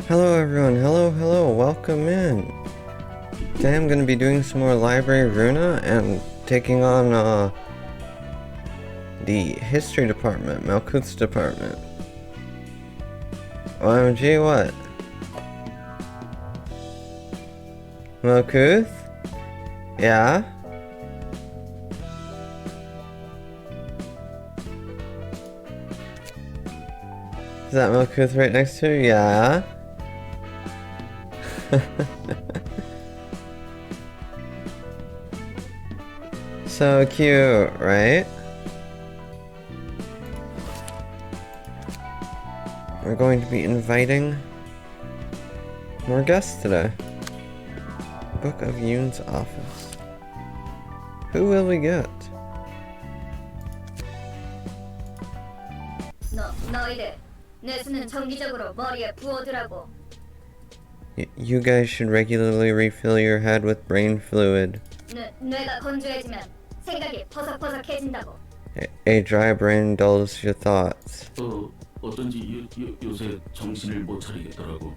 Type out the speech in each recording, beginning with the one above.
Hello everyone, hello, welcome in. Today I'm going to be doing some more Library Runa and taking on the History Department, Malkuth's department. OMG, what? Malkuth? Yeah? Is that Malkuth right next to you? Yeah? So cute, right? We're going to be inviting more guests today. Book of Yoon's office. Who will we get? 너희들 뇌수는 정기적으로 머리에 부어두라고. You guys should regularly refill your head with brain fluid. 뇌가 건조해지면 생각이 퍼석퍼석해진다고. A dry brain dulls your thoughts. 어쩐지 요새 정신을 못 차리겠더라고.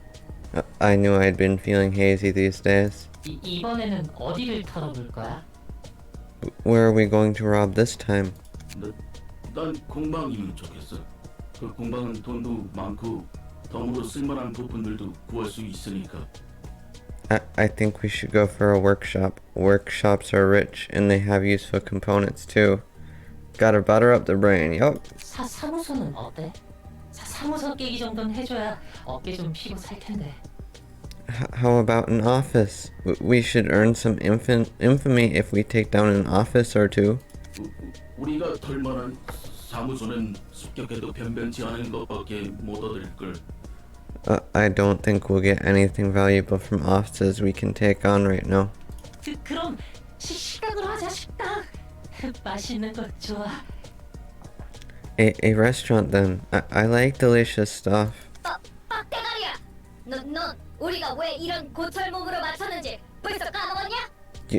I knew I'd been feeling hazy these days. 이번에는 어디를 털어볼 거야? Where are we going to rob this time? 난 공방이면 좋겠어. 그 공방은 돈도 많고 덤으로 쓸만한 부품들도 구할 수 있으니까. I think we should go for a workshop. Workshops are rich and they have useful components too. Gotta butter up the brain, yup. 사무소는 어때? 사무소 깨기 정도는 해줘야 어깨 좀 피고 살 텐데. How about an office? We should earn some infamy if we take down an office or two. 우리가 털 만한 사무소는 습격해도 변변치 않은 것밖에 못 얻을걸. I don't think we'll get anything valuable from offices we can take on right now. 그럼 식당으로 하자 식당. 맛있는 거 좋아. A restaurant then. I like delicious stuff. 빡대가리야. 넌 우리가 왜 이런 고철 몸으로 맞췄는지 벌써 까먹었냐?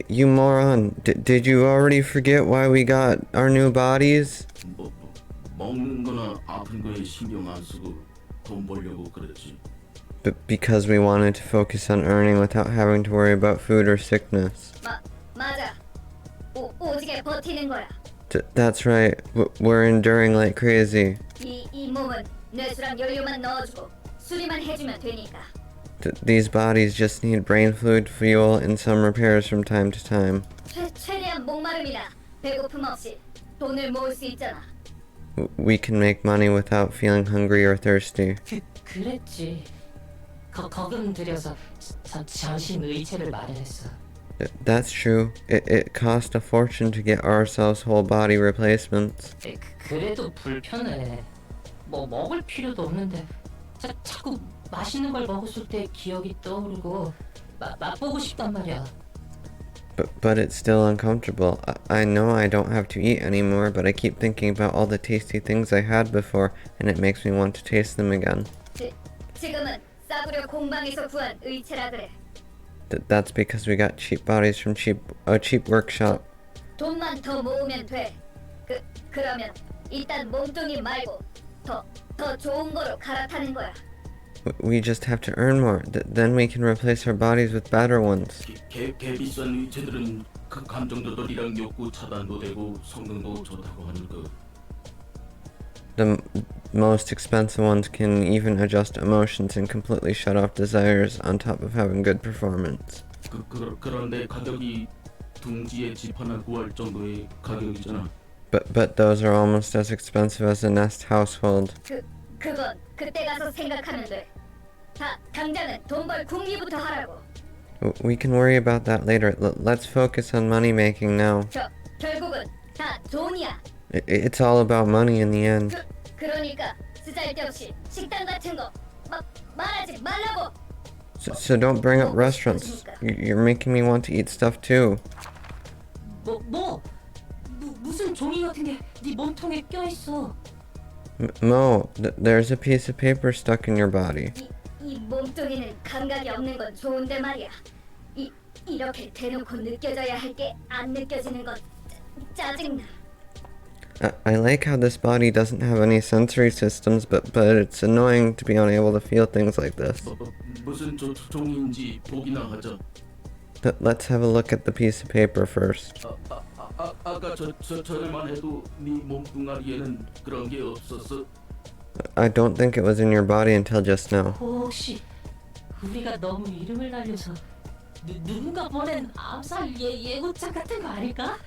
You moron. Did you already forget why we got our new bodies? 먹는 거나 아픈 거에 신경 안 쓰고 돈 벌려고 그랬지. Because we wanted to focus on earning without having to worry about food or sickness. 맞아. 오지게 버티는 거야. That's right. We're enduring like crazy. 이 몸은 뇌수랑 연료만 넣어주고 수리만 해주면 되니까. These bodies just need brain fluid, fuel, and some repairs from time to time. 최대한 목마름이나 배고픔 없이 돈을 모을 수 있잖아. We can make money without feeling hungry or thirsty. 그랬지. 거금 들여서 전신 의체를 마련했어. That's true. It cost a fortune to get ourselves whole body replacements. 그래도 불편해. 뭐 먹을 필요도 없는데 자꾸 맛있는 걸 먹었을 때 기억이 떠오르고 맛보고 싶단 말이야. But it's still uncomfortable. I know I don't have to eat anymore, but I keep thinking about all the tasty things I had before, and it makes me want to taste them again. 지금은 싸구려 공방에서 구한 의체라 그래. That's because we got cheap bodies from a cheap workshop. 돈만 더 모으면 돼. 그러면 일단 몸뚱이 말고 더 좋은 거로 갈아타는 거야. We just have to earn more. Then we can replace our bodies with better ones. 개 비싼 위체들은 그 감정 조절이랑 욕구 차단도 되고 성능도 좋다고 하는 거. The most expensive ones can even adjust emotions and completely shut off desires on top of having good performance. 그런데 가격이 둥지에 집 하나 구할 정도의 가격이잖아. But those are almost as expensive as a nest household. 그건 그때 가서 생각하면 돼. 당장은 돈 벌 궁리부터 하라고. We can worry about that later. Let's focus on money making now. 결국은 다 돈이야. It's all about money in the end. 그러니까 쓰잘데없이 식당 같은 거 말하지 말라고. So don't bring up restaurants. You're making me want to eat stuff too. 무슨 종이 같은 게 네 몸통에 껴 있어. Mo, there's a piece of paper stuck in your body. 이 몸뚱이는 감각이 없는 건 좋은데 말이야. 이렇게 대놓고 느껴져야 할 게 안 느껴지는 건 짜증나. I like how this body doesn't have any sensory systems, but it's annoying to be unable to feel things like this. 무슨 종인지 보기나 하자. Let's have a look at the piece of paper first. 아까 전에만 해도 네 몸뚱아리에는 그런 게 없었어. I don't think it was in your body until just now. 혹시 우리가 너무 이름을 날려서 누군가 보낸 암살 예고장 같은 거 아닐까?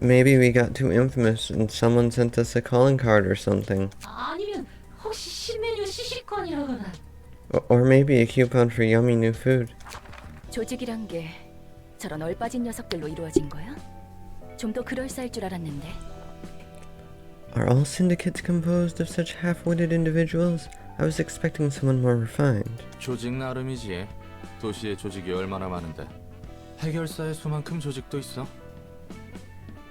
Maybe we got too infamous and someone sent us a calling card or something. 아니면 혹시 신메뉴 시식권이라거나. Or maybe a coupon for yummy new food. 조직이란 게 저런 얼빠진 녀석들로 이루어진 거야? 좀 더 그럴싸할 줄 알았는데. Are all syndicates composed of such half-witted individuals? I was expecting someone more refined. 조직 나름이지. 도시에 조직이 얼마나 많은데. 해결사의 수만큼 조직도 있어.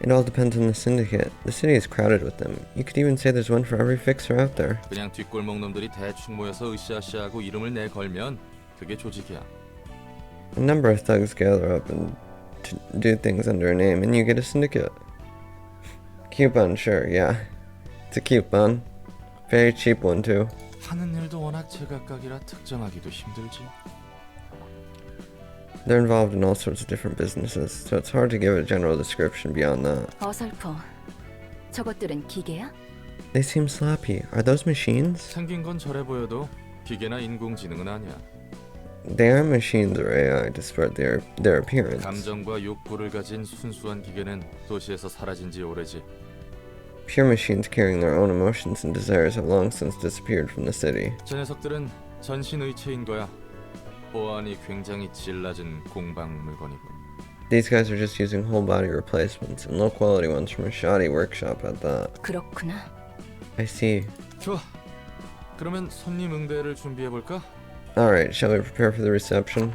It all depends on the syndicate. The city is crowded with them. You could even say there's one for every fixer out there. 그냥 뒷골목 놈들이 대충 모여서 으쌰으쌰하고 이름을 내걸면 그게 조직이야. A number of thugs gather up and do things under a name, and you get a syndicate. Coupon, sure, yeah. It's a coupon. Very cheap one, too. 하는 일도 워낙 제각각이라 특정하기도 힘들지. They're involved in all sorts of different businesses, so it's hard to give a general description beyond that. 어설퍼. 저것들은 기계야? They seem sloppy. Are those machines? 생긴 건 저래 보여도 기계나 인공지능은 아니야. They are machines or AI, despite their appearance. 감정과 욕구를 가진 순수한 기계는 도시에서 사라진 지 오래지. Pure machines carrying their own emotions and desires have long since disappeared from the city. 저 녀석들은 전신의체인 거야. 보안이 굉장히 질 낮은 공방 물건이고. These guys are just using whole body replacements, and low quality ones from a shoddy workshop at that. 그렇구나. I see. 좋아. 그러면 손님 응대를 준비해 볼까? Alright, shall we prepare for the reception?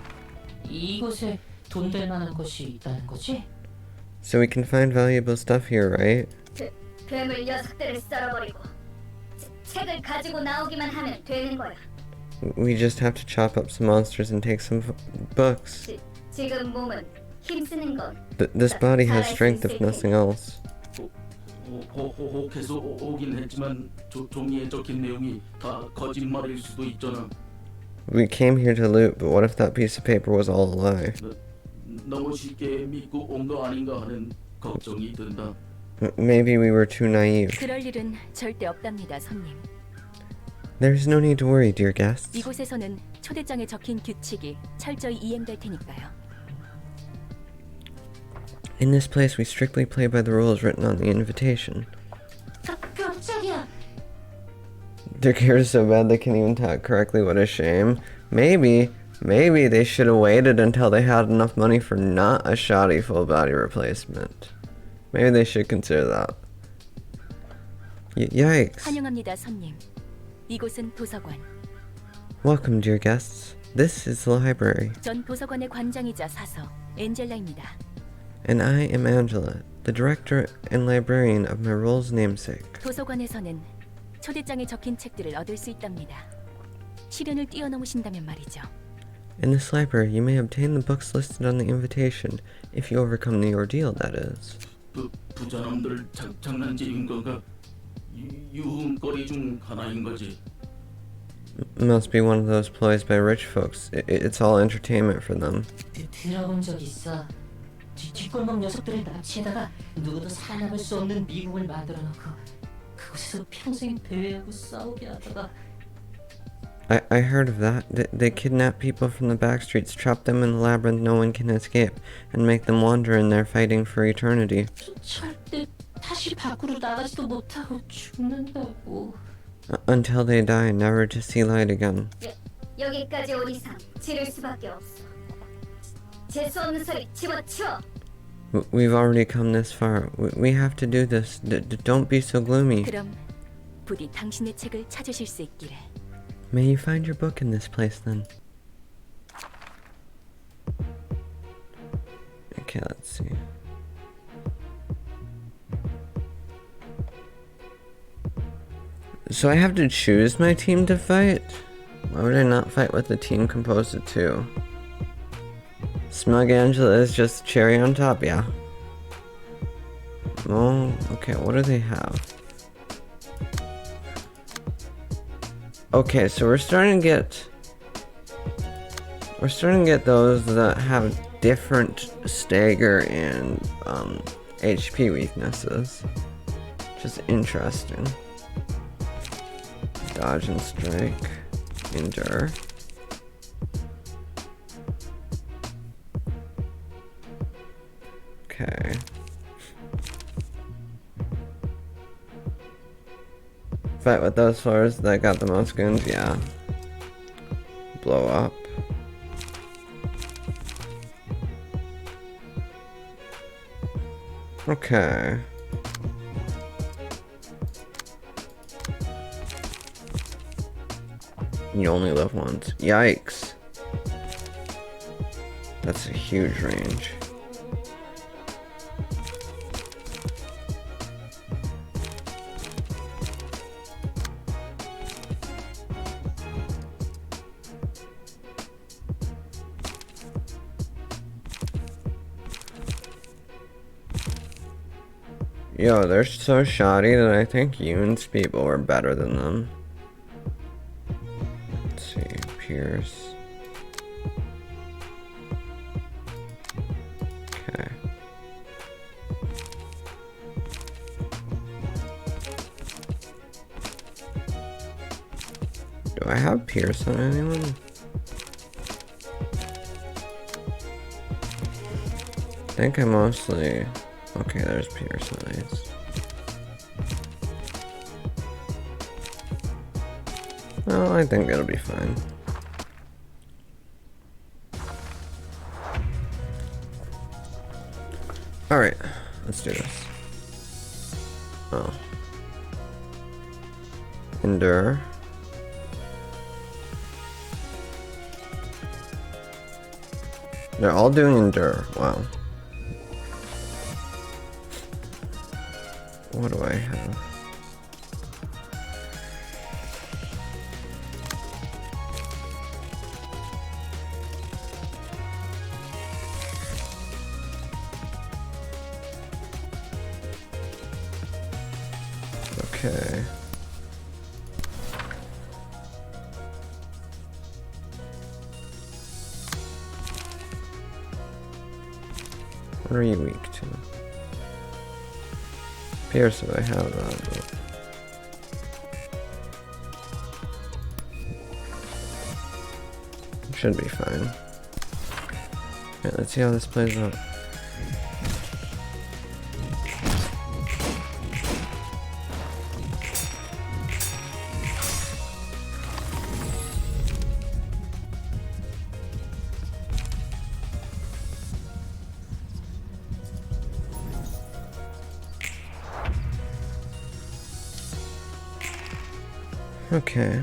이곳에 돈 될 만한 것이 있다는 거지? So we can find valuable stuff here, right? 괴물 녀석들을 썰어버리고 책을 가지고 나오기만 하면 되는 거야. We just have to chop up some monsters and take some books. 지금 몸은 힘쓰는 건 This body has strength if nothing else. 혹해서 오긴 했지만 종이에 적힌 내용이 다 거짓말일 수도 있잖아. We came here to loot, but what if that piece of paper was all a lie? 너무 쉽게 믿고 온 거 아닌가 하는 걱정이 든다. Maybe we were too naive. 그럴 일은 절대 없답니다, 손님. There's no need to worry, dear guests. 이곳에서는 초대장에 적힌 규칙이 철저히 이행될 테니까요. In this place, we strictly play by the rules written on the invitation. 깜짝이야. Their gear is so bad they can't even talk correctly. What a shame. Maybe they should have waited until they had enough money for not a shoddy full body replacement. Maybe they should consider that. Yikes. 환영합니다, 손님. 이곳은 도서관. Welcome, dear guests. This is the library. 전 도서관의 관장이자 사서 엔젤라입니다. And I am Angela, the director and librarian of my role's namesake. 도서관에서는 초대장에 적힌 책들을 얻을 수 있답니다. 시련을 뛰어넘으신다면 말이죠. In this library, you may obtain the books listed on the invitation, if you overcome the ordeal, that is. 부자놈들 장난질인 건가? 유흥거리 중 하나인 거지. Must be one of those ploys by rich folks. It's all entertainment for them. 들어본 적 있어. 뒷골목 녀석들을 납치에다가 누구도 살아남을 수 없는 미국을 만들어 놓고 그곳에서 평생 배회하고 싸우게 하다가. I heard of that. They kidnap people from the back streets, trap them in the labyrinth no one can escape, and make them wander in there fighting for eternity. 절대 다시 밖으로 나가지도 못하고 죽는다고. Until they die, never to see light again. 여기까지 온 이상 지를 수밖에 없어. 재수 없는 소리 집어치워. We've already come this far. We have to do this. Don't be so gloomy. 그럼 부디 당신의 책을 찾으실 수 있기를. May you find your book in this place then. Okay, let's see. So I have to choose my team to fight? Why would I not fight with the team composed of two? Smug Angela is just cherry on top, yeah. small. Okay, what do they have? Okay, so we're starting to get those that have different stagger and HP weaknesses, which is interesting. Dodge and strike, endure. Okay. Fight with those fours that got the most goons, yeah. Blow up. Okay. You only live once. Yikes. That's a huge range. Yo, they're so shoddy that I think Yoon's people were better than them. Let's see, Pierce. Okay. Do I have Pierce on anyone? I think I mostly... Okay, there's Pierce Eyes. Well, I think it'll be fine. Alright, let's do this. Oh. Endure. They're all doing endure. Wow. What do I have? Okay. What are you weak to? Pierce if I have that, but... Should be fine. Yeah, let's see how this plays out. Okay.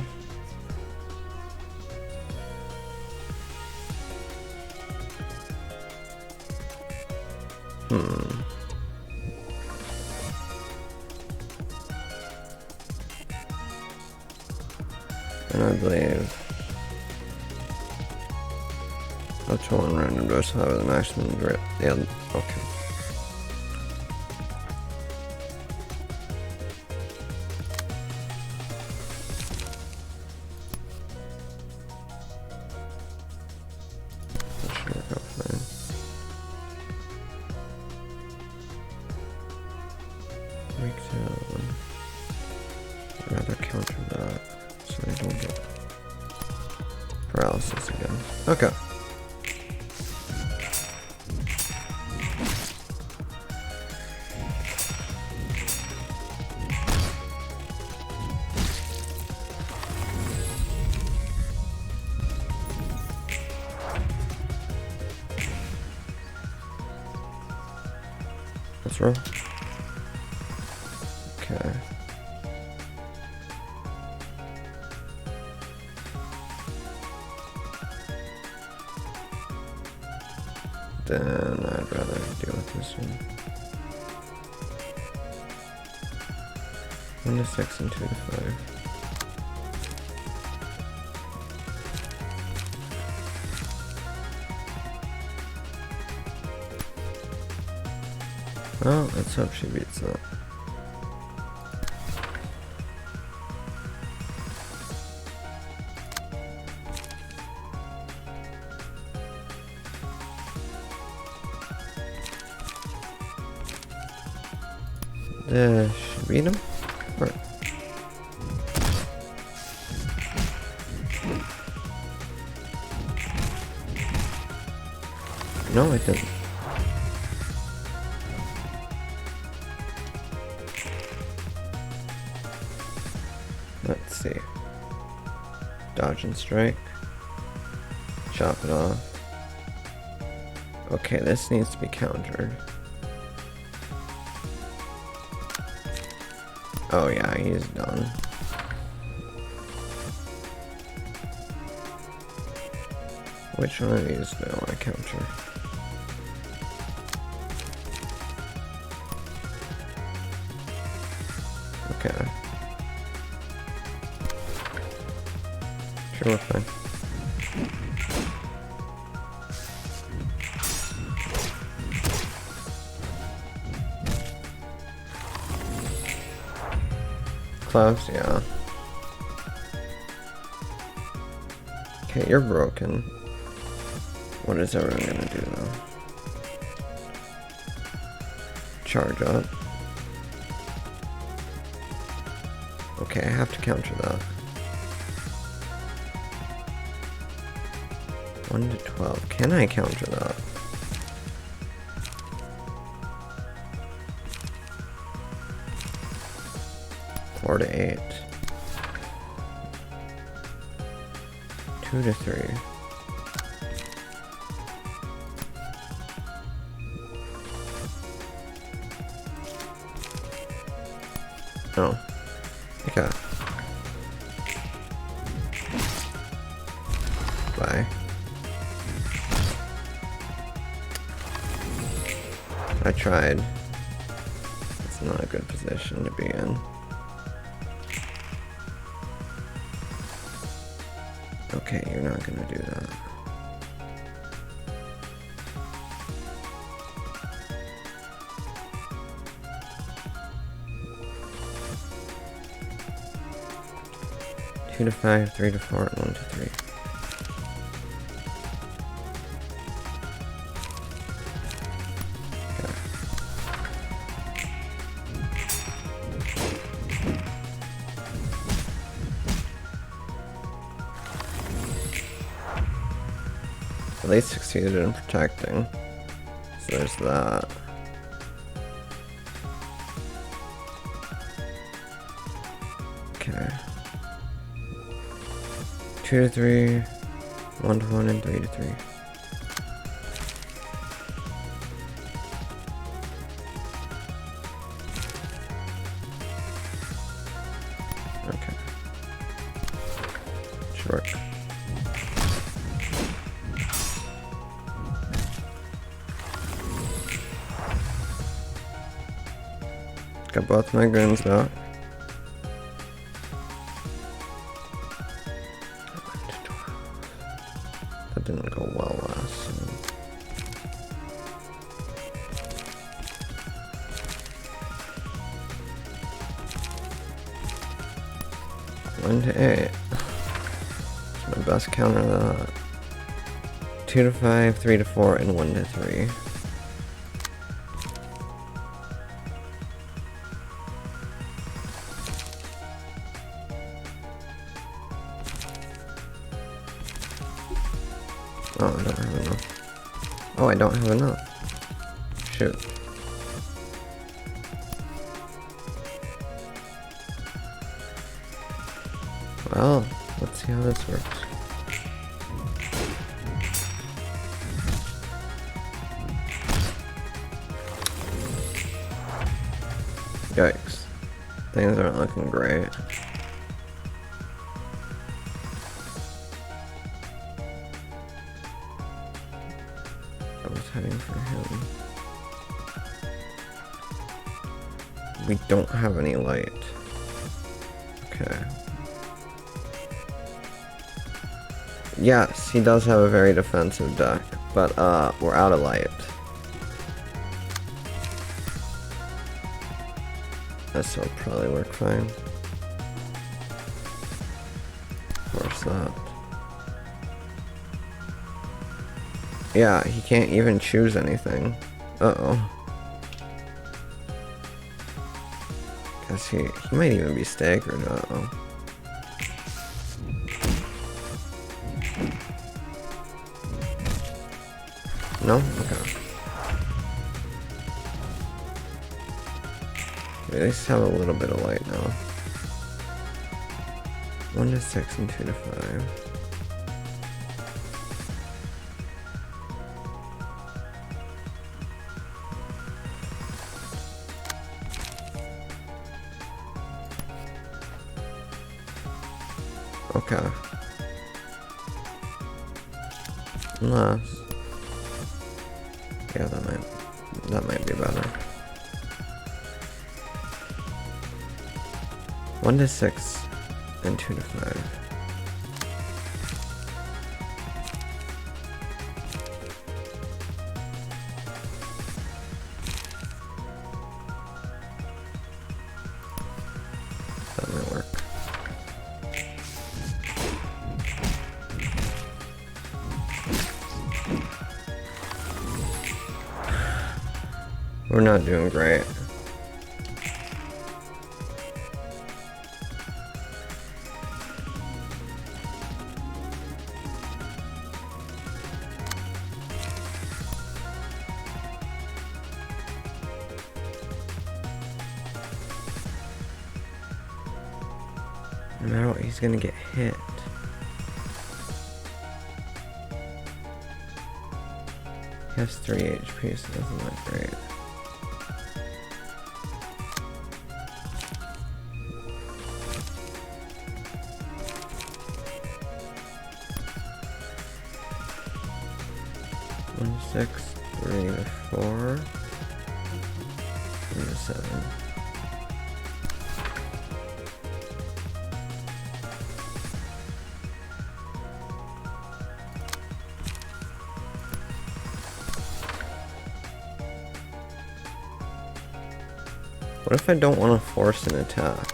And I believe up to one random dose will have the maximum grip. Yeah, okay. That should work out fine. Weak to I'd rather counter that so I don't get paralysis again. Okay. Let's roll. Okay. Then I'd rather deal with this one. 1 to 6 and 2 to 5. Well, let's hope she beats that. Should beat him? Or... No, I didn't. Let's see. Dodge and strike. Chop it off. Okay, this needs to be countered. Oh yeah, he's done. Which one of these do I want to counter? Okay. Sure, we're fine. Close, yeah. Okay, you're broken. What is everyone gonna do though? Charge up. Okay, I have to counter that. 1 to 12. Can I counter that? Four to 8. 2 to 3. Oh. Okay. Bye. I tried. It's not a good position to be in. Okay, you're not gonna do that. Two to 5, 3 to 4, and 1 to 3. At least succeeded in protecting. So there's that. Okay. 2 to 3, 1 to 1, and 3 to 3. Okay. Should work. Got both my goons back. 1 to 12. That didn't go well last time. One to 8. That's my best counter to that. 2 to 5, 3 to 4, and 1 to 3. Oh, I don't have enough. Oh, I don't have enough. Shoot. Well, let's see how this works. Yikes. Things aren't looking great. I was heading for him. We don't have any light. Okay. Yes, he does have a very defensive deck, but we're out of light. This will probably work fine. Where's that? Yeah, he can't even choose anything. Uh-oh. Guess he might even be staggered. Uh-oh. No? Okay. We at least have a little bit of light now. 1 to 6 and 2 to 5. Okay. Unless, yeah, that might be better. 1 to 6 and 2 to 5. That might work. We're not doing great. No matter what, he's gonna get hit. He has 3 HP, so it doesn't look great. One to 6, 3 to 4, 3 to 7. What if I don't want to force an attack?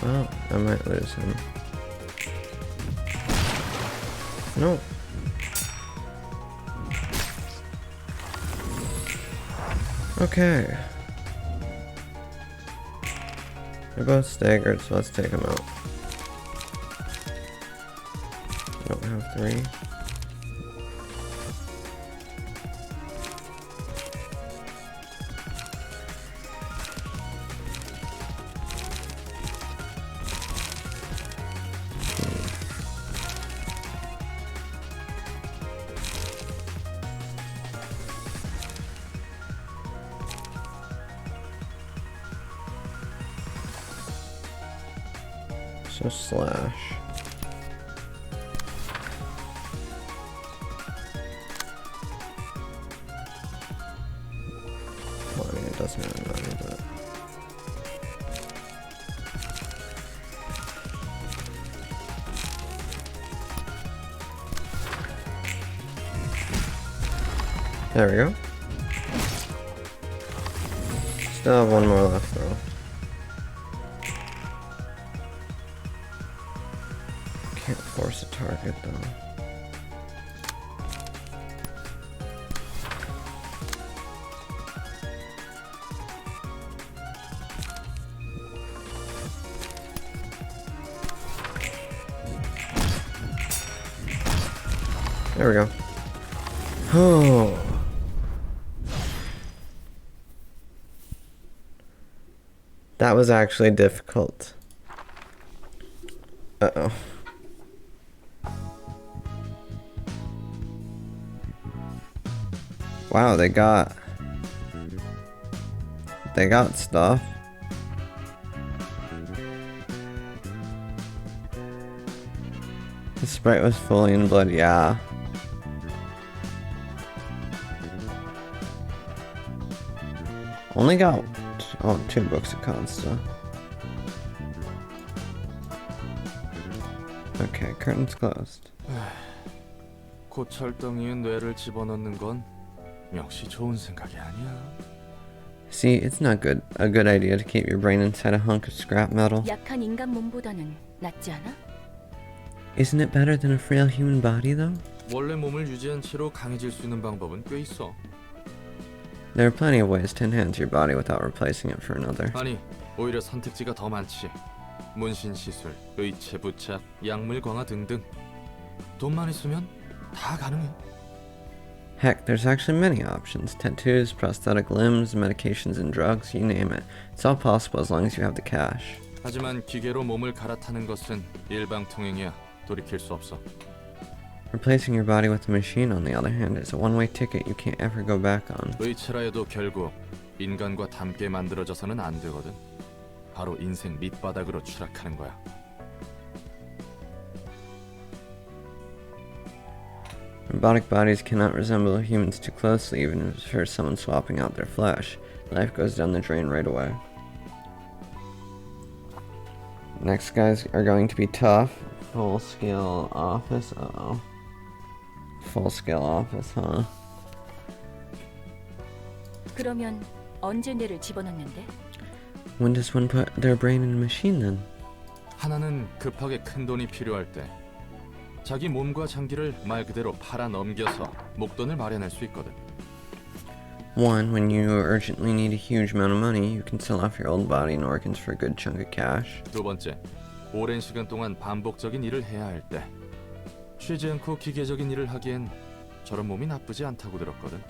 Well, I might lose him. No. Okay. They're both staggered, so let's take them out. Don't have 3. So slash. Well, I mean, it doesn't really matter, but... There we go. Still have one more left, though. Can't force a target though. There we go. Oh. That was actually difficult. Uh-oh. Wow, they got stuff. The sprite was fully in blood, yeah. Only got Oh, 2 books of Consta. Okay, curtains closed. 고철덩이에 뇌를 집어넣는 건 역시 좋은 생각이 아니야. See, it's not a good idea to keep your brain inside a hunk of scrap metal. 약한 인간 몸보다는 낫지 않아? Isn't it better than a frail human body, though? 원래 몸을 유지한 채로 강해질 수 있는 방법은 꽤 있어. There are plenty of ways to enhance your body without replacing it for another. 아니, 오히려 선택지가 더 많지. 문신 시술, 의체 부착, 약물 강화 등등. 돈만 있으면 다 가능해. Heck, there's actually many options. Tattoos, prosthetic limbs, medications and drugs, you name it. It's all possible as long as you have the cash. 하지만 기계로 몸을 갈아타는 것은 일방통행이야. 돌이킬 수 없어. Replacing your body with a machine, on the other hand, is a one-way ticket you can't ever go back on. 의체라 해도 결국 인간과 닮게 만들어져서는 안 되거든. 바로 인생 밑바닥으로 추락하는 거야. Robotic bodies cannot resemble humans too closely, even if it's for someone swapping out their flesh. Life goes down the drain right away. Next guys are going to be tough. Full-scale office, uh-oh. Full-scale office, huh? 그러면 언제 뇌를 집어넣는데? When does one put their brain in a machine then? 하나는 급하게 큰 돈이 필요할 때 자기 몸과 장기를 말 그대로 팔아 넘겨서 목돈을 마련할 수 있거든. One, when you urgently need a huge amount of money, you can sell off your old body and organs for a good chunk of cash. 두 번째, 오랜 시간 동안 반복적인 일을 해야 할 때 쉬지 않고 기계적인 일을 하기엔 저런 몸이 나쁘지 않다고 들었거든.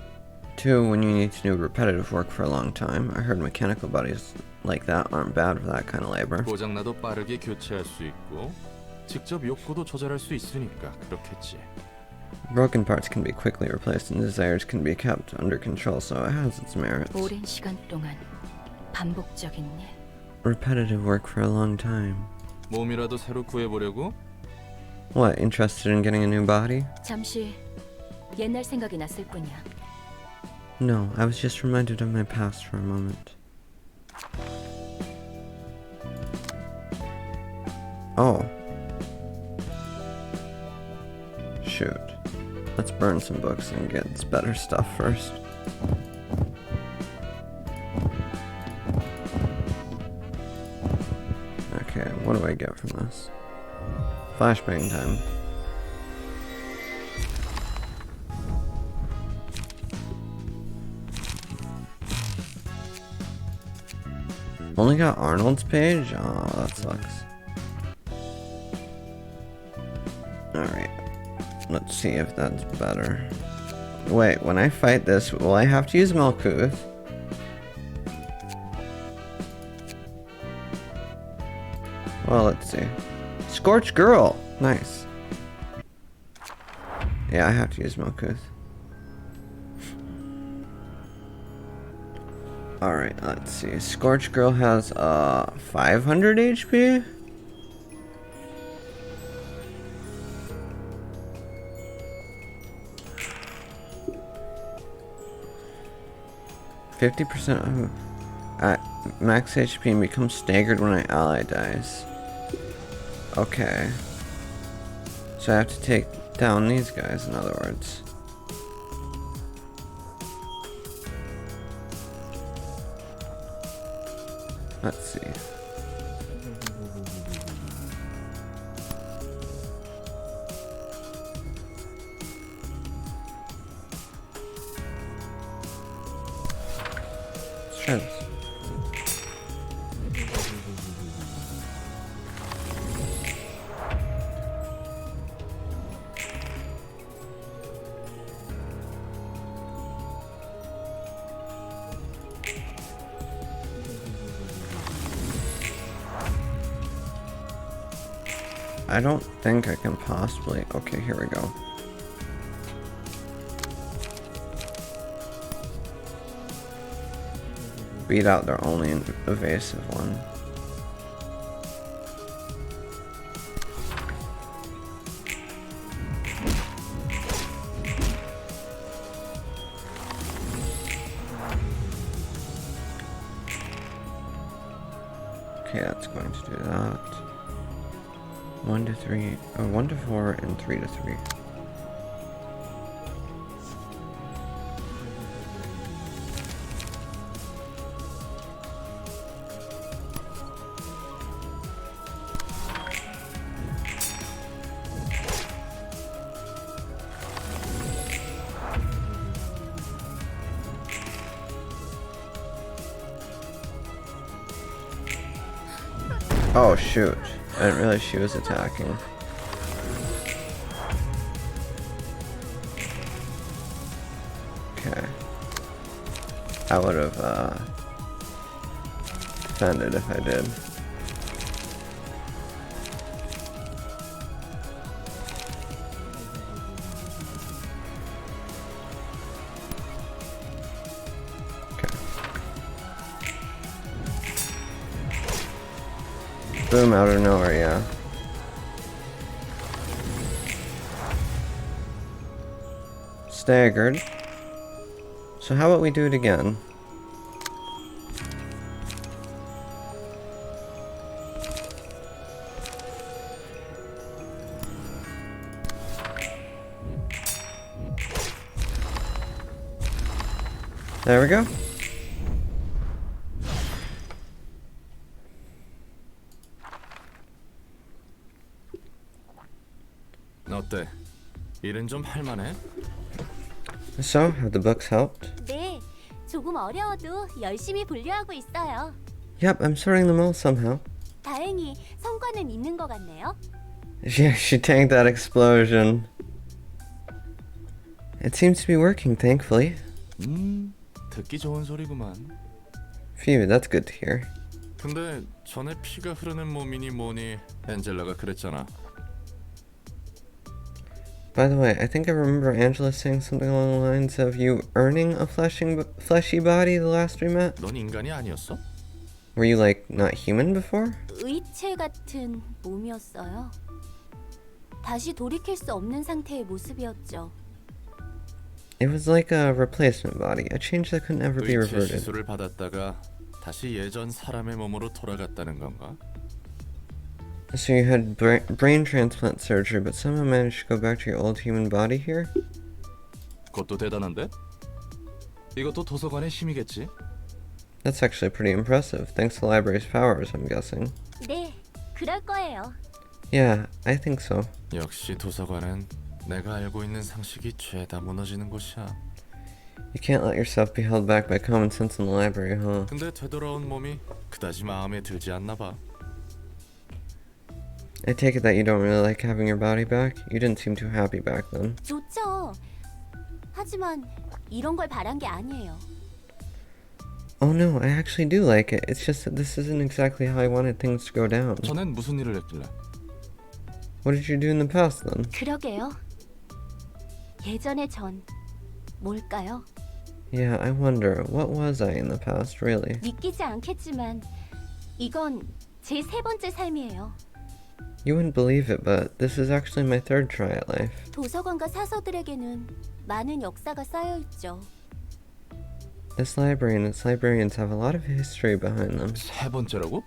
Two, when you need to do repetitive work for a long time. I heard mechanical bodies like that aren't bad for that kind of labor. 고장나도 빠르게 교체할 수 있고 직접 욕구도 조절할 수 있으니까 그렇겠지. Broken parts can be quickly replaced and desires can be kept under control, so it has its merits. 오랜 시간 동안 반복적인 일. Repetitive work for a long time. 몸이라도 새로 구해보려고? What, interested in getting a new body? 잠시 옛날 생각이 났을 뿐이야. No, I was just reminded of my past for a moment. Oh. Shoot. Let's burn some books and get this better stuff first. Okay, what do I get from this? Flashbang time. Only got Arnold's page? Oh, that sucks. Alright. Let's see if that's better. Wait, when I fight this, will I have to use Malkuth? Well, let's see. Scorched Girl! Nice. Yeah, I have to use Malkuth. Alright, let's see. Scorched Girl has 500 HP? %. At max HP and becomes staggered when an ally dies. Okay. So I have to take down these guys, in other words. Let's see. Let's try this. I don't think I can possibly... Okay, here we go. Beat out their only evasive one. Okay, that's going to do that. 1 to 3, or 1 to 4, and 3 to 3. Oh shoot, I didn't realize she was attacking. Okay. I would have defended if I did. Boom, out of nowhere, yeah. Staggered. So how about we do it again? There we go. 어때? 일은 좀 할만해? So, have the books helped? 네, 조금 어려워도 열심히 분류하고 있어요. Yep, I'm sorting them all somehow. 다행히 성과는 있는 것 같네요. Yeah, she tanked that explosion. It seems to be working, thankfully. 듣기 좋은 소리구만. Phew, that's good to hear. 근데 전에 피가 흐르는 몸이니 뭐니 엔젤라가 그랬잖아. By the way, I think I remember Angela saying something along the lines of you earning a fleshy body the last we met? 넌 인간이 아니었어? Were you, like, not human before? 의체 같은 몸이었어요. 다시 돌이킬 수 없는 상태의 모습이었죠. It was like a replacement body, a change that could never be 의체 reverted. 시술을 받았다가 다시 예전 사람의 몸으로 돌아갔다는 건가? So you had brain transplant surgery, but somehow managed to go back to your old human body here? 그것도 대단한데? 이것도 도서관의 힘이겠지? That's actually pretty impressive, thanks to the library's powers, I'm guessing. 네, 그럴 거예요. Yeah, I think so. 역시 도서관은 내가 알고 있는 상식이 죄다 무너지는 곳이야. You can't let yourself be held back by common sense in the library, huh? 근데 되돌아온 몸이 그다지 마음에 들지 않나 봐. I take it that you don't really like having your body back? You didn't seem too happy back then. 좋죠. 하지만 이런 걸 바란 게 아니에요. Oh no, I actually do like it. It's just that this isn't exactly how I wanted things to go down. 전엔 무슨 일을 했길래? What did you do in the past then? 그러게요. 예전의 전 뭘까요? Yeah, I wonder, what was I in the past, really? 믿기지 않겠지만 이건 제 세 번째 삶이에요. You wouldn't believe it, but this is actually my third try at life. 도서관과 사서들에게는 많은 역사가 쌓여 있죠. This library and its librarians have a lot of history behind them. 세 번째라고?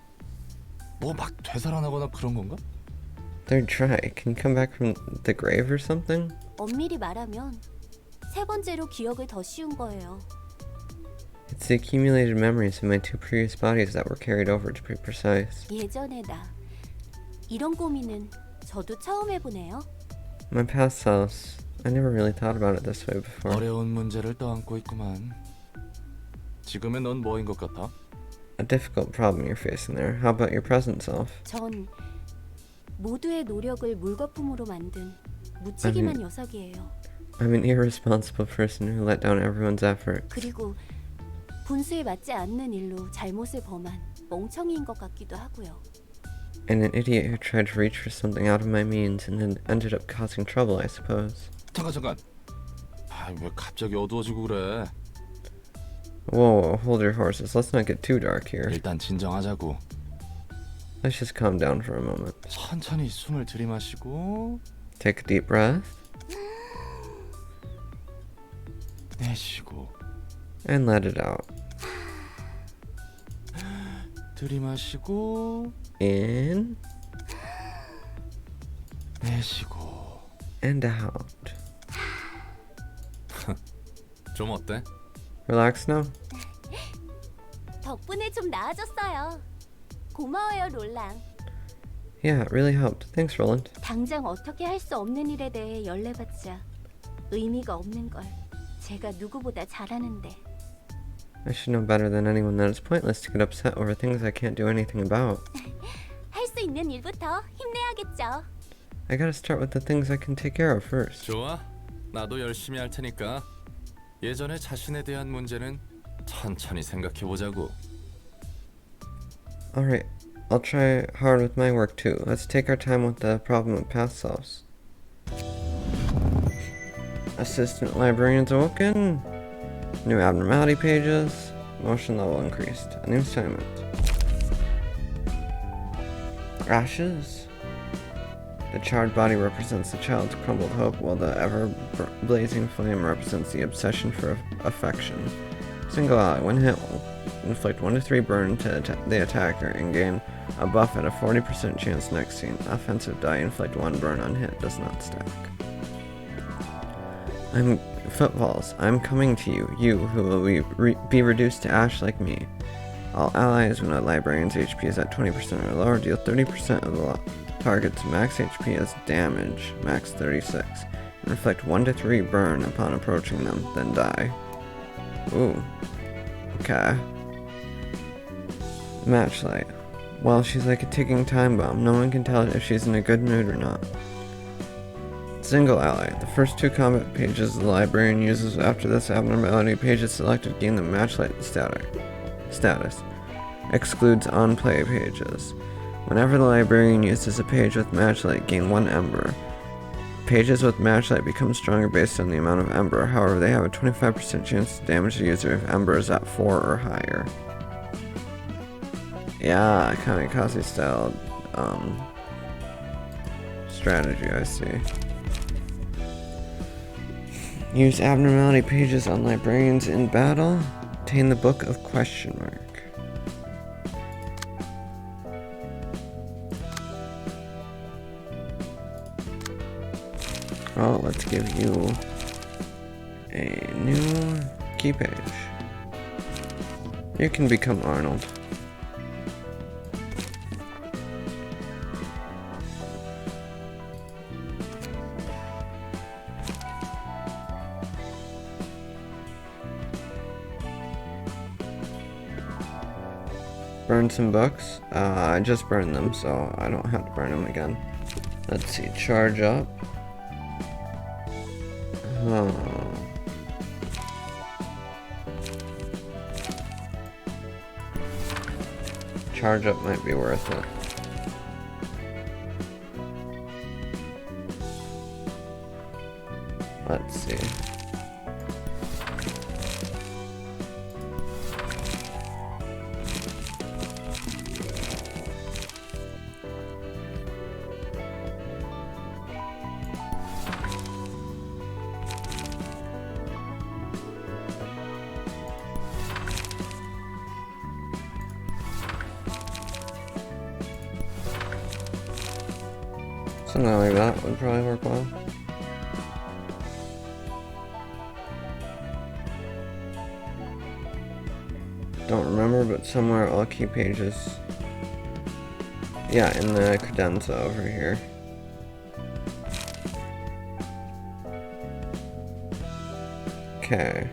뭐 막 되살아나거나 그런 건가? Third try, can you come back from the grave or something? 엄밀히 말하면 세 번째로 기억을 더 씌운 거예요. It's the accumulated memories of my two previous bodies that were carried over, to be precise. 예전의 나. 이런 고민은 저도 처음 해보네요. My past selves, I never really thought about it this way before. 어려운 문제를 떠안고 있구만. 지금의 넌 뭐인 것 같아? A difficult problem you're facing there. How about your present self? 전 모두의 노력을 물거품으로 만든 무책임한 녀석이에요. I'm an irresponsible person who let down everyone's effort. 그리고 분수에 맞지 않는 일로 잘못을 범한 멍청이인 것 같기도 하고요. And an idiot who tried to reach for something out of my means and then ended up causing trouble, I suppose. 잠깐. 왜 갑자기 어두워지고 그래? Whoa, hold your horses. Let's not get too dark here. 일단 진정하자고. Let's just calm down for a moment. 천천히 숨을 들이마시고 Take a deep breath 내쉬고 and let it out. 들이마시고 In 내쉬고. and out. 좀 어때? Relax now? 덕분에 좀 나아졌어요. 고마워요, 롤랑. Yeah, it really helped. Thanks, Roland. 당장 어떻게 할 수 없는 일에 대해 연례받자 의미가 없는 걸 제가 누구보다 잘하는데. I should know better than anyone that it's pointless to get upset over things I can't do anything about. 할 수 있는 일부터 힘내야겠죠. I gotta start with the things I can take care of first. 좋아. 나도 열심히 할 테니까 예전에 자신에 대한 문제는 천천히 생각해 보자고. Alright, I'll try hard with my work too. Let's take our time with the problem of past selves. Assistant librarians awoken. New abnormality pages. Motion level increased. A new assignment. Ashes. The charred body represents the child's crumbled hope, while the ever-blazing flame represents the obsession for affection. Single ally, when hit, will inflict 1 to 3 burn to the attacker and gain a buff at a 40% chance next scene. Offensive die, inflict 1 burn on hit, does not stack. Footfalls, I'm coming to you, you who will be reduced to ash like me. All allies, when a librarian's HP is at 20% or lower, deal 30% of the target's max HP as damage, max 36, and inflict 1 to 3 burn upon approaching them, then die. Ooh. Okay. Matchlight. Well, she's like a ticking time bomb. No one can tell if she's in a good mood or not. Single ally. The first 2 combat pages the librarian uses after this abnormality page is selected gain the matchlight status. Excludes on-play pages. Whenever the librarian uses a page with matchlight, gain 1 ember. Pages with matchlight become stronger based on the amount of ember. However, they have a 25% chance to damage the user if ember is at 4 or higher. Yeah, kamikaze style strategy, I see. Use abnormality pages on librarians in battle. Obtain the Book of Question Mark. Well, let's give you a new key page. You can become Arnold. Burn some books. I just burned them, so I don't have to burn them again. Let's see, charge up. Charge up might be worth it. Let's see. Something like that would probably work well. Don't remember, but somewhere all key pages. Yeah, in the credenza over here. Okay.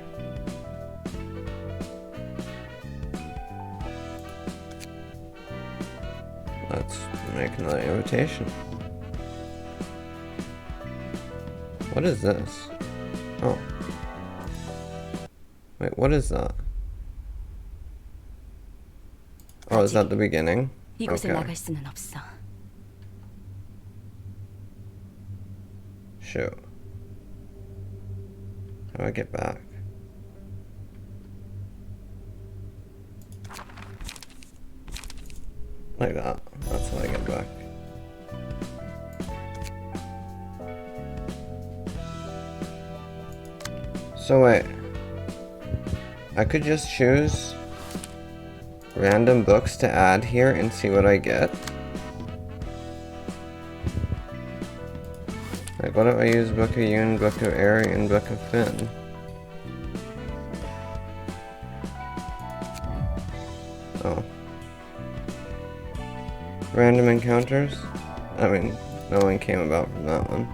Let's make another invitation. What is this? Oh. Wait, what is that? Oh, is that the beginning? 이곳에 Okay. 나갈 수는 없어. Shoot. How do I get back? Like that. That's how I get back. So wait. I could just choose random books to add here and see what I get? Like, what if I use Book of Yoon, Book of Eri, and Book of Finn? Oh. Random encounters? I mean, no one came about from that one.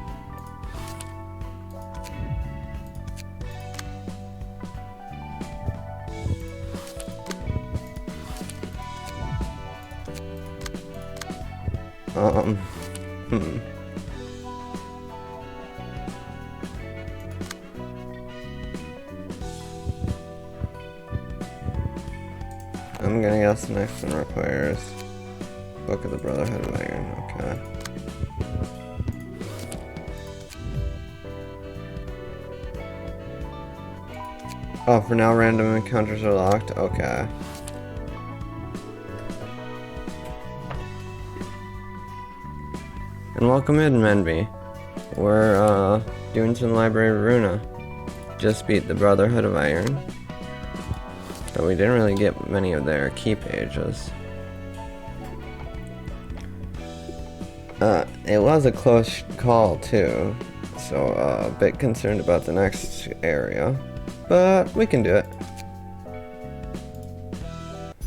Hmm. I'm gonna guess the next one requires Book of the Brotherhood of Iron. Okay. Oh, for now random encounters are locked? Okay. And welcome in, Menby. We're, doing some Library of Runa. Just beat the Brotherhood of Iron. So we didn't really get many of their key pages. It was a close call, too. So, a bit concerned about the next area. But we can do it.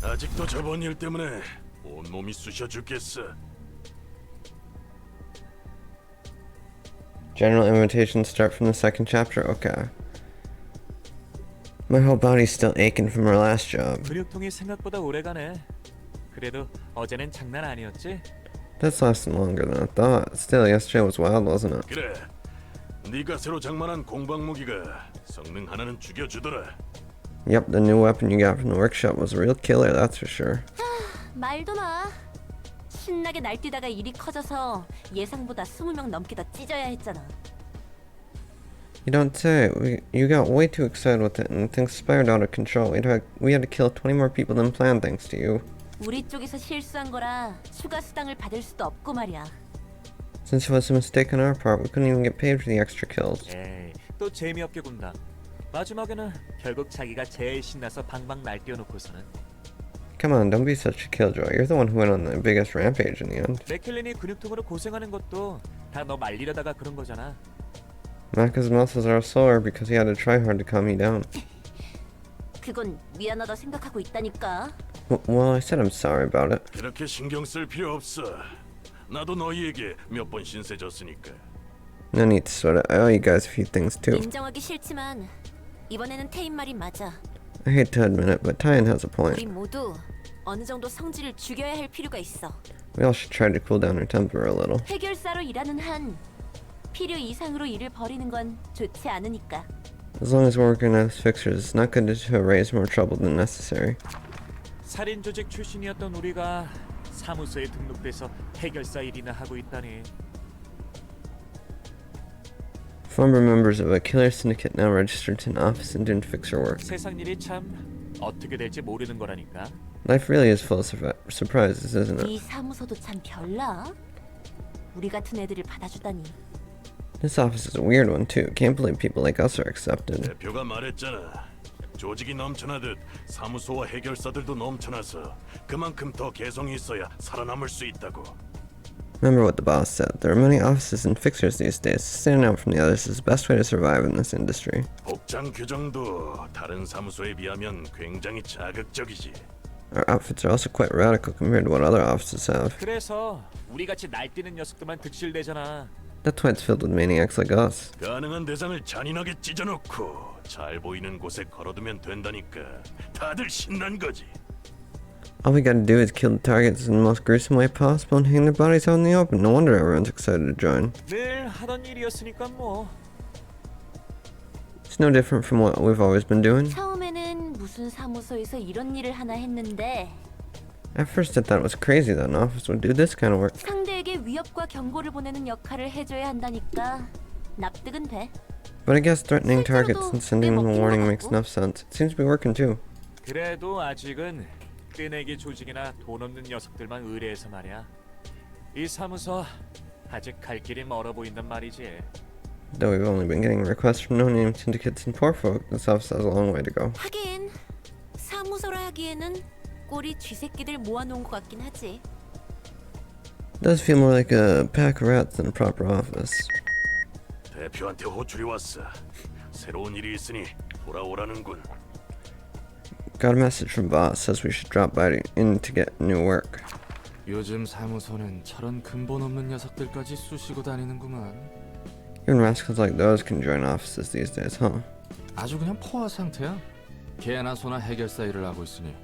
아직도 저번 일 때문에 온몸이 쑤셔 죽겠어. General invitations start from the second chapter? Okay. My whole body's still aching from our last job. 근육통이 생각보다 오래가네. 그래도 어제는 장난 아니었지? That's lasting longer than I thought. Still, yesterday was wild, wasn't it? 그래, 네가 새로 장만한 공방 무기가 성능 하나는 죽여주더라. Yep, the new weapon you got from the workshop was a real killer, that's for sure. 말도 마. 신나게 날뛰다가 일이 커져서 예상보다 20명 넘게 더 찢어야 했잖아. You don't say. You got way too excited with it and things spiraled out of control. We had to kill 20 more people than planned thanks to you. 우리 쪽에서 실수한 거라 추가 수당을 받을 수도 없고 말이야. Since it was a mistake on our part, we couldn't even get paid for the extra kills. 에이, 또 재미없게 군다. 마지막에는 결국 자기가 제일 신나서 방방 날뛰어놓고서는. Come on, don't be such a killjoy. You're the one who went on the biggest rampage in the end. 맥켈린이 근육통으로 고생하는 것도 다 너 말리려다가 그런 거잖아. Maka's muscles are sore because he had to try hard to calm me down. 그건 미안하다 생각하고 있다니까. Well, I said I'm sorry about it. 그렇게 신경 쓸 필요 없어. 나도 너희에게 몇 번 신세 졌으니까. No need to sweat it. I owe you guys a few things too. 인정하기 싫지만 이번에는 태인 말이 맞아. I hate to admit it, but Tyan has a 우리 point. 모두 어느 정도 성질을 죽여야 할 필요가 있어. We all should try to cool down our temper a little. 해결사로 일하는 한 필요 이상으로 일을 벌이는 건 좋지 않으니까. As long as we're working as fixers, it's not good to raise more trouble than necessary. 살인 조직 출신이었던 우리가 사무소에 등록돼서 해결사 일이나 하고 있다니. Former members of a killer syndicate now registered to an office and doing fixer work. 세상 일이 참 어떻게 될지 모르는 거라니까. Life really is full of surprises, isn't it? 이 사무소도 참 별나. 우리 같은 애들을 받아주다니. This office is a weird one too. Can't believe people like us are accepted. 대표가 말했잖아. 조직이 넘쳐나듯 사무소와 해결사들도 넘쳐나서 그만큼 더 개성이 있어야 살아남을 수 있다고. Remember what the boss said. There are many offices and fixers these days. Standing out from the others is the best way to survive in this industry. 복장 규정도 다른 사무소에 비하면 굉장히 자극적이지. Our outfits are also quite radical compared to what other offices have. 그래서 우리같이 날뛰는 녀석들만 득실대잖아. That's why it's filled with maniacs like us. 가능한 대상을 잔인하게 찢어놓고 잘 보이는 곳에 걸어두면 된다니까. 다들 신난 거지. All we gotta do is kill the targets in the most gruesome way possible and hang their bodies out in the open. No wonder everyone's excited to join. 늘 하던 일이었으니까 뭐. It's no different from what we've always been doing. 처음에는 무슨 사무소에서 이런 일을 하나 했는데 At first I thought it was crazy that an office would do this kind of work. 상대에게 위협과 경고를 보내는 역할을 해줘야 한다니까 납득은 돼. But I guess threatening targets and sending them a warning makes enough sense. It seems to be working too. 그래도 아직은 끄내기 조직이나 돈 없는 녀석들만 의뢰해서 말이야. 이 사무소 아직 갈 길이 멀어 보인단 말이지. Though we've only been getting requests from no-name syndicates and poor folk, this office has a long way to go. 하긴 사무소라 하기에는 꼴이 쥐새끼들 모아놓은 것 같긴 하지. Does feel more like a pack of rats than a proper office. 대표한테 호출이 왔어. 새로운 일이 있으니 돌아오라는군. Got a message from boss, says we should drop by in to get new work. 요즘 사무소는 저런 근본 없는 녀석들까지 쑤시고 다니는구만. Even rascals like those can join offices these days, huh? 아주 그냥 포화 상태야. 개나 소나 해결사 일을 하고 있으니.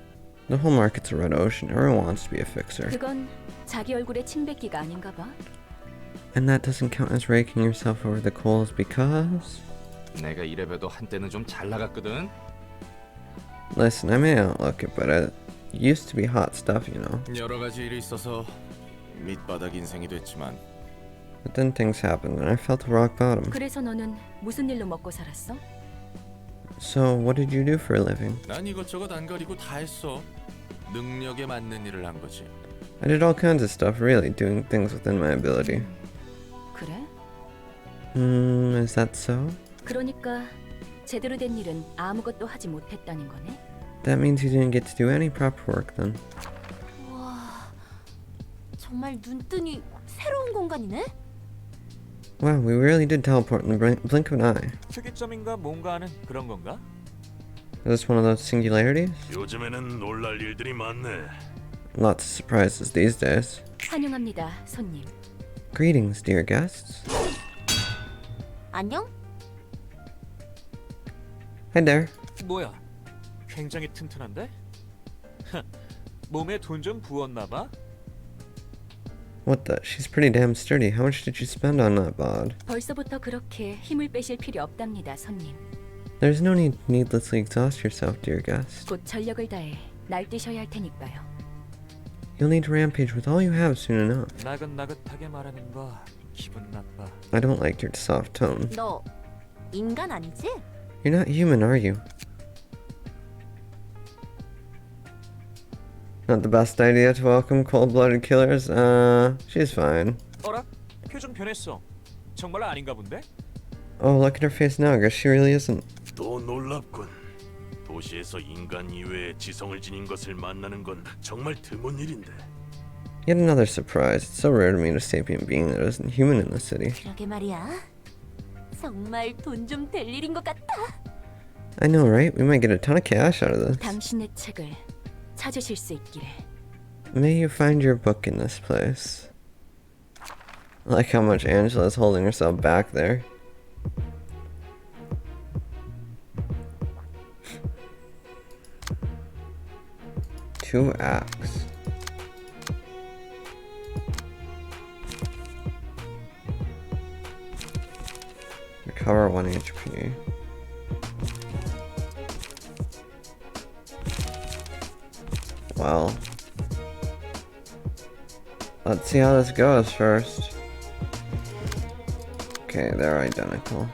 The whole market's a red ocean. Everyone wants to be a fixer. 그건 자기 얼굴에 침 뱉기가 아닌가 봐. And that doesn't count as raking yourself over the coals because... 내가 이래봬도 한때는 좀 잘 나갔거든. Listen, I may outlook it, but it used to be hot stuff, you know. 여러 가지 일이 있어서 밑바닥 인생이 됐지만 But then things happened and I felt a rock bottom. 그래서 너는 무슨 일로 먹고 살았어? So, what did you do for a living? 난 이것저것 안 가리고 다 했어. 능력에 맞는 일을 한 거지. I did all kinds of stuff, really, doing things within my ability. 그래? Is that so? 그러니까 제대로 된 일은 아무것도 하지 못했다는 거네? That means you didn't get to do any proper work then. 와, 정말 눈뜨니 새로운 공간이네? Wow, we really did teleport in the blink of an eye. 특이점인가 뭔가 하는 그런 건가? Is this one of those singularities? 요즘에는 놀랄 일들이 많네. Lots of surprises these days. 환영합니다, 손님. Greetings, dear guests. 안녕? Hi there. 뭐야? 굉장히 튼튼한데? 몸에 돈 좀 부었나 봐? What the? She's pretty damn sturdy. How much did you spend on that bod? 벌써부터 그렇게 힘을 빼실 필요 없답니다, 손님. There's no need to needlessly exhaust yourself, dear guest. 곧 전력을 다해 날뛰셔야 할 테니까요. You'll need to rampage with all you have soon enough. 나긋나긋하게 말하는 거 기분 나빠. I don't like your soft tone. 너 인간 아니지? You're not human, are you? Not the best idea to welcome cold-blooded killers? She's fine. 어라? 표정 변했어. 정말 아닌가 본데? Oh, look at her face now. I guess she really isn't. 또 놀랍군. 도시에서 인간 이외의 지성을 지닌 것을 만나는 건 정말 드문 일인데. Yet another surprise. It's so rare to meet a sapient being that isn't human in the city. 그러게 말이야. 정말 돈 좀 될 일인 것 같아. I know, right? We might get a ton of cash out of this. 당신의 책을 찾으실 수 있기를. May you find your book in this place. I like how much Angela's holding herself back there. Two acts. Recover 1 HP. Well, let's see how this goes first. Okay, they're identical.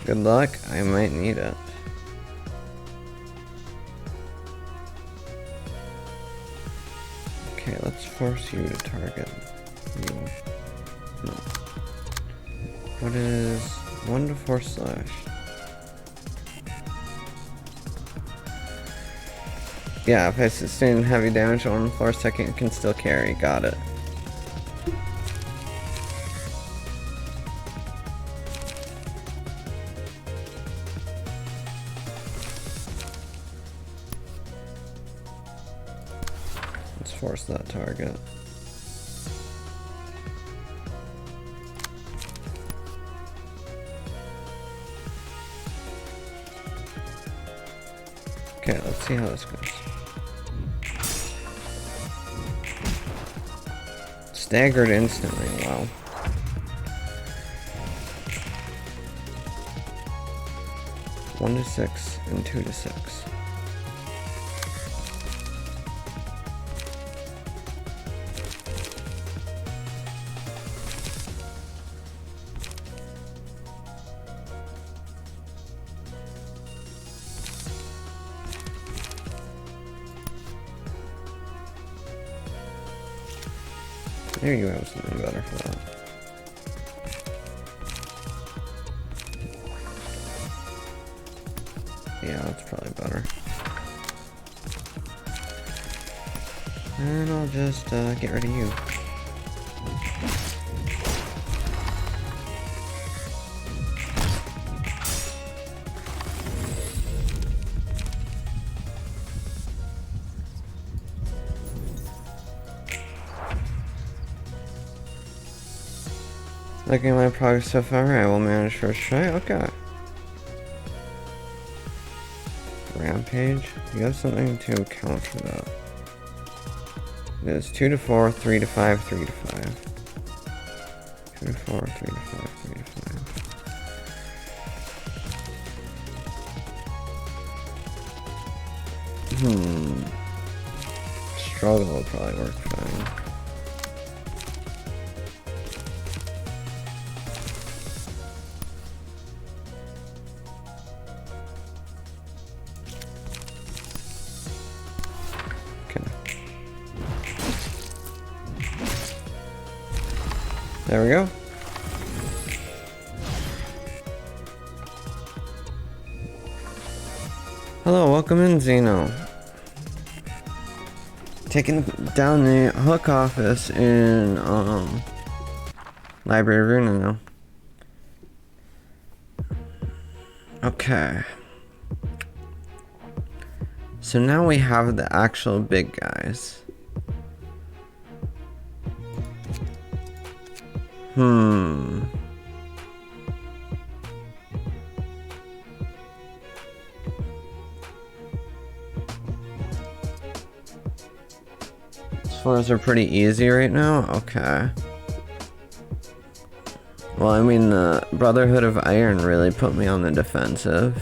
Good luck, I might need it. Okay, let's force you to target you. No. What is 1 to 4 slash? Yeah, if I sustain heavy damage on 4 second, it can still carry. Got it. Let's force that target. Okay, let's see how this goes. Staggered instantly, wow. One to 6 and 2 to 6. There you have something better for that. Yeah, that's probably better. And I'll just get rid of you. Looking at my progress so far, I will manage first try. Okay. Rampage. You have something to account for that. It is 2 to 4, 3 to 5, 3 to 5. 2 to 4, 3 to 5, 3 to 5. Struggle will probably work fine. There we go. Hello, welcome in, Xeno. Taking down the Hook office in, Library of Runa now. Okay. So now we have the actual big guys. As far as they're pretty easy right now? Okay. Well, I mean, the Brotherhood of Iron really put me on the defensive.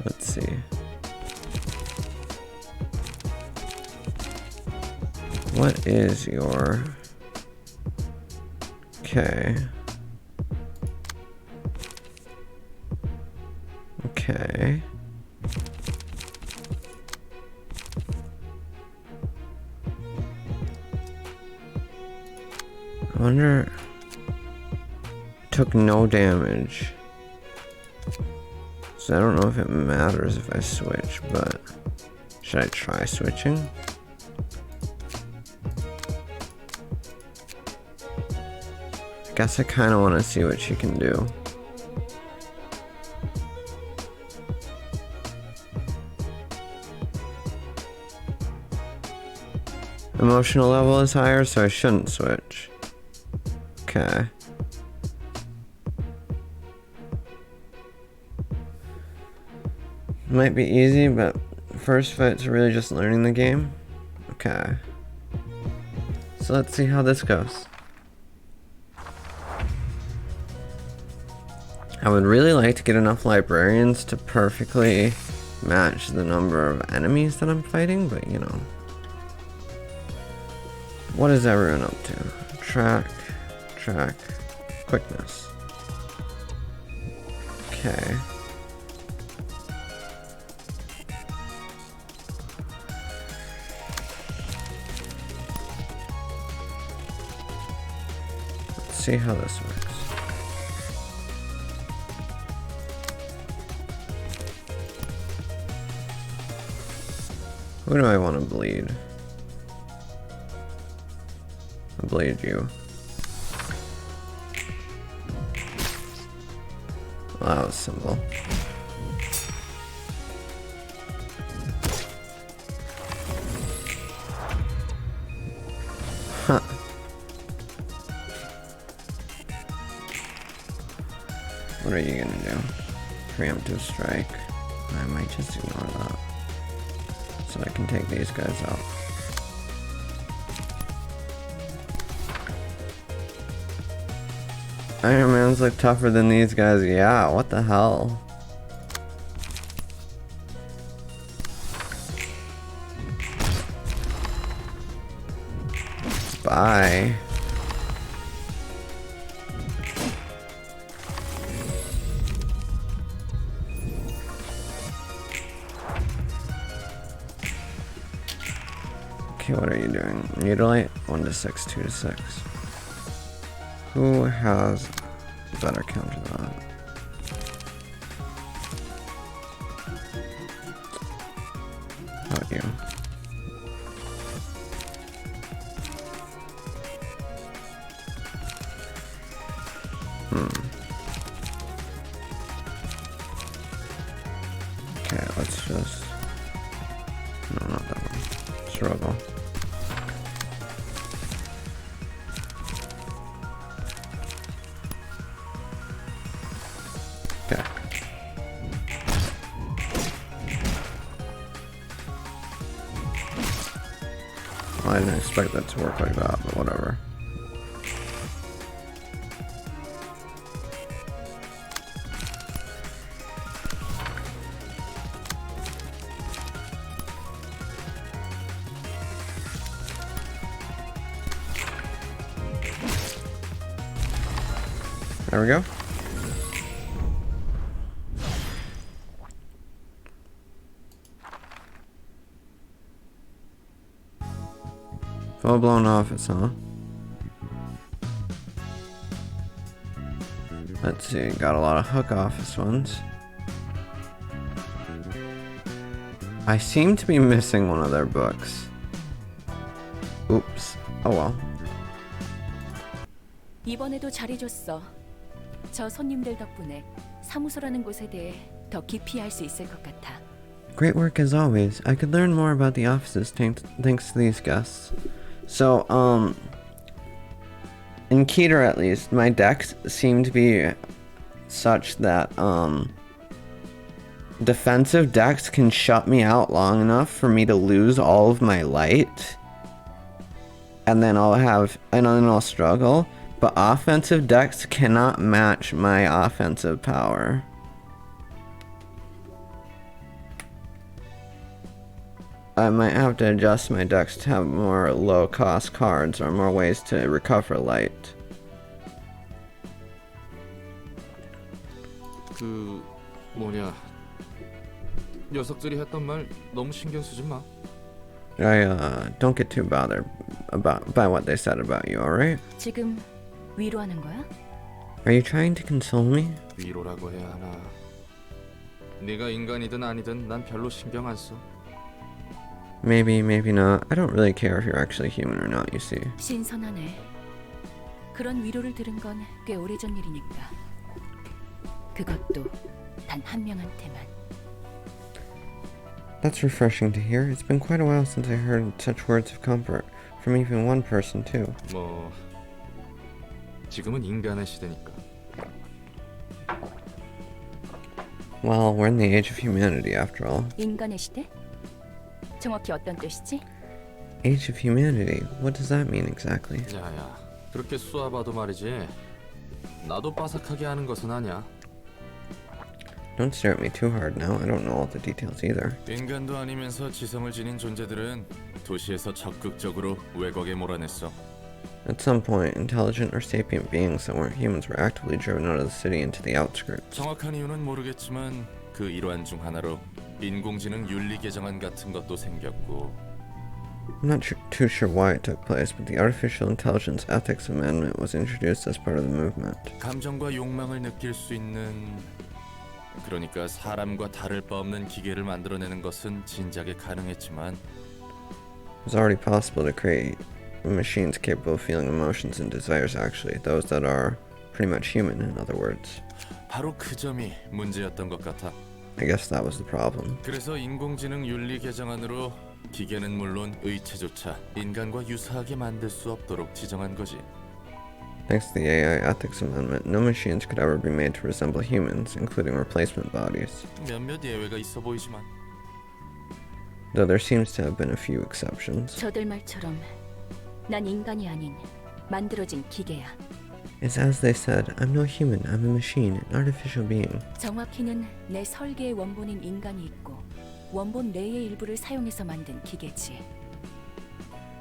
Let's see. What is your... Okay. Okay. I wonder... Took no damage. So I don't know if it matters if I switch, but... Should I try switching? I guess I kind of want to see what she can do. Emotional level is higher, so I shouldn't switch. Okay. Might be easy, but first fight's really just learning the game. Okay. So let's see how this goes. I would really like to get enough librarians to perfectly match the number of enemies that I'm fighting, but you know. What is everyone up to? Track, quickness. Okay. Let's see how this works. Who do I want to bleed? I'll bleed you. Well, that was simple. Huh. What are you gonna do? Preemptive strike. I might just ignore that. So I can take these guys out. Iron Man's look tougher than these guys. Yeah, what the hell? Bye. Okay, what are you doing? Mutilate? 1 to 6, 2 to 6. Who has better counter that? about you? Okay, let's just... No, not that one. Struggle. Okay. Well, I didn't expect that to work like that, but whatever. There we go. Full blown office, huh? Let's see, got a lot of hook office ones. I seem to be missing one of their books. Oops. Oh well. 이번에도 잘해줬어. 저 손님들 덕분에 사무소라는 곳에 대해 더 깊이 알 수 있을 것 같아. Great work as always. I could learn more about the offices thanks to these guests. So, in Keter at least, my decks seem to be such that, defensive decks can shut me out long enough for me to lose all of my light. And then I'll struggle. But offensive decks cannot match my offensive power. I might have to adjust my decks to have more low-cost cards or more ways to recover light. 녀석들이 했던 말 너무 신경 쓰지 마. Don't get too bothered by what they said about you, alright? 지금 위로하는 거야? Are you trying to console me? 위로라고 해야 하나. 네가 인간이든 아니든 난 별로 신경 안 써. Maybe, maybe not. I don't really care if you're actually human or not, you see. 신선하네. 그런 위로를 들은 건 꽤 오래전 일이니까. 그것도 단 한 명한테만. That's refreshing to hear. It's been quite a while since I heard such words of comfort from even one person too. 뭐 지금은 인간의 시대니까. Well, we're in the age of humanity after all. 인간의 시대? 정확히 어떤 뜻이지? Age of humanity? What does that mean exactly? 야야, 그렇게 쏘아봐도 말이지. 나도 빠삭하게 하는 것은 아니야. Don't stare at me too hard now. I don't know all the details either. 인간도 아니면서 지성을 지닌 존재들은 도시에서 적극적으로 왜곡에 몰아냈어. At some point, intelligent or sapient beings that weren't humans were actively driven out of the city into the outskirts. 정확한 이유는 모르겠지만 그 일환 중 하나로 인공지능 윤리 개정안 같은 것도 생겼고. I'm not too sure why it took place, but the Artificial Intelligence Ethics Amendment was introduced as part of the movement. 감정과 욕망을 느낄 수 있는, 그러니까 사람과 다를 바 없는 기계를 만들어내는 것은 진작에 가능했지만 It was already possible to create machines capable of feeling emotions and desires, actually, those that are pretty much human, in other words. 바로 그 점이 문제였던 것 같아. I guess that was the problem. 그래서 인공지능 윤리 개정안으로 기계는 물론 의체조차 인간과 유사하게 만들 수 없도록 지정한 거지. Thanks to the AI Ethics Amendment, no machines could ever be made to resemble humans, including replacement bodies. 몇몇 예외가 있어 보이지만. Though there seems to have been a few exceptions. 저들 말처럼 난 인간이 아닌 만들어진 기계야. It's as they said, I'm no human, I'm a machine, an artificial being. 정확히는 내 설계의 원본인 인간이 있고 원본 내의 일부를 사용해서 만든 기계지.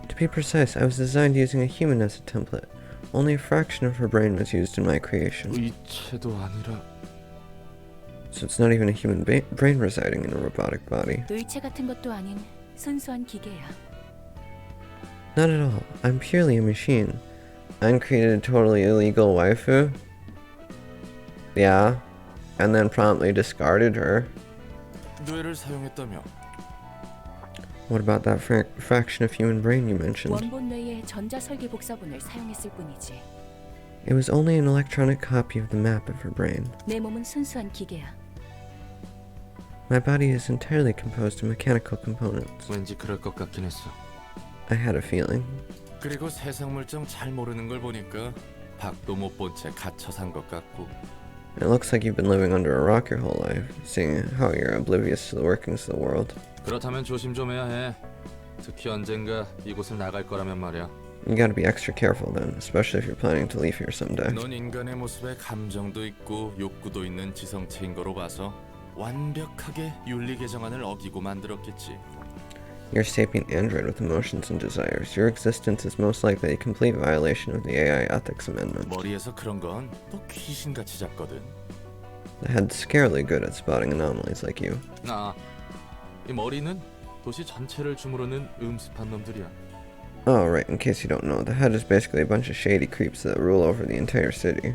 To be precise, I was designed using a human as a template. Only a fraction of her brain was used in my creation. 의체도 아니라. So it's not even a human brain residing in a robotic body. 의체 같은 것도 아닌 순수한 기계야. Not at all. I'm purely a machine. Uncreated a totally illegal waifu? Yeah. And then promptly discarded her. 뇌를 사용했다며. What about that fraction of human brain you mentioned? 원본 외에 전자 설계 복사본을 사용했을 뿐이지. It was only an electronic copy of the map of her brain. 내 몸은 순수한 기계야. My body is entirely composed of mechanical components. 왠지 그럴 것 같긴 했어. I had a feeling. 그리고 세상 물정 잘 모르는 걸 보니까 밖도 못 본 채 갇혀 산 것 같고. It looks like you've been living under a rock your whole life, seeing how you're oblivious to the workings of the world. 그렇다면 조심 좀 해야 해. 특히 언젠가 이곳을 나갈 거라면 말이야. You gotta be extra careful then, especially if you're planning to leave here someday. 넌 인간의 모습에 감정도 있고 욕구도 있는 지성체인 거로 봐서 완벽하게 윤리 개정안을 어기고 만들었겠지. You're a sapient android with emotions and desires. Your existence is most likely a complete violation of the AI Ethics Amendment. 머리에서 그런 건 또 귀신같이 잡거든. The head's scarily good at spotting anomalies like you. 이 머리는 도시 전체를 주무르는 음습한 놈들이야. Oh, right, in case you don't know, the head is basically a bunch of shady creeps that rule over the entire city.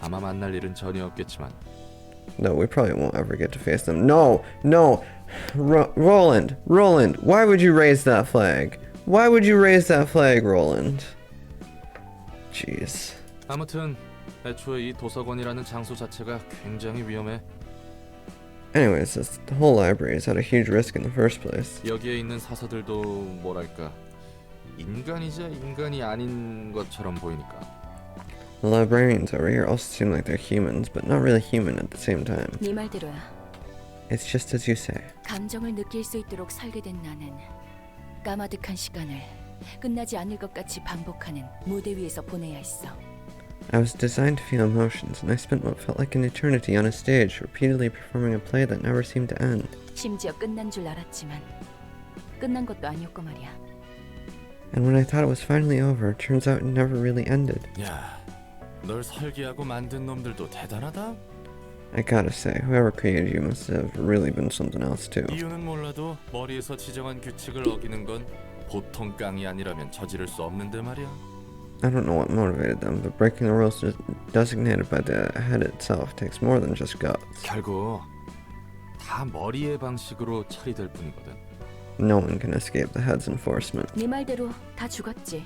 아마 만날 일은 전혀 없겠지만. No, we probably won't ever get to face them. No! Roland, why would you raise that flag? Why would you raise that flag, Roland? Jeez. 아무튼 애초에 이 도서관이라는 장소 자체가 굉장히 위험해. Anyways, the whole library is at a huge risk in the first place. 여기에 있는 사서들도 뭐랄까 인간이자 인간이 아닌 것처럼 보이니까. The librarians over here also seem like they're humans, but not really human at the same time. 네 말대로야. It's just as you say. 감정을 느낄 수 있도록 설계된 나는 까마득한 시간을 끝나지 않을 것 같이 반복하는 무대 위에서 보내야 했어. I was designed to feel emotions, and I spent what felt like an eternity on a stage, repeatedly performing a play that never seemed to end. 심지어 끝난 줄 알았지만 끝난 것도 아니었고 말이야. And when I thought it was finally over, it turns out it never really ended. 야, 널 설계하고 만든 놈들도 대단하다. I gotta say, whoever created you must have really been something else too. 이유는 몰라도 머리에서 지정한 규칙을 어기는 건 보통 깡이 아니라면 저지를 수 없는데 말이야. I don't know what motivated them, but breaking the rules designated by the head itself takes more than just guts. 결국 다 머리의 방식으로 처리될 뿐이거든. No one can escape the head's enforcement. 네 말대로 다 죽었지.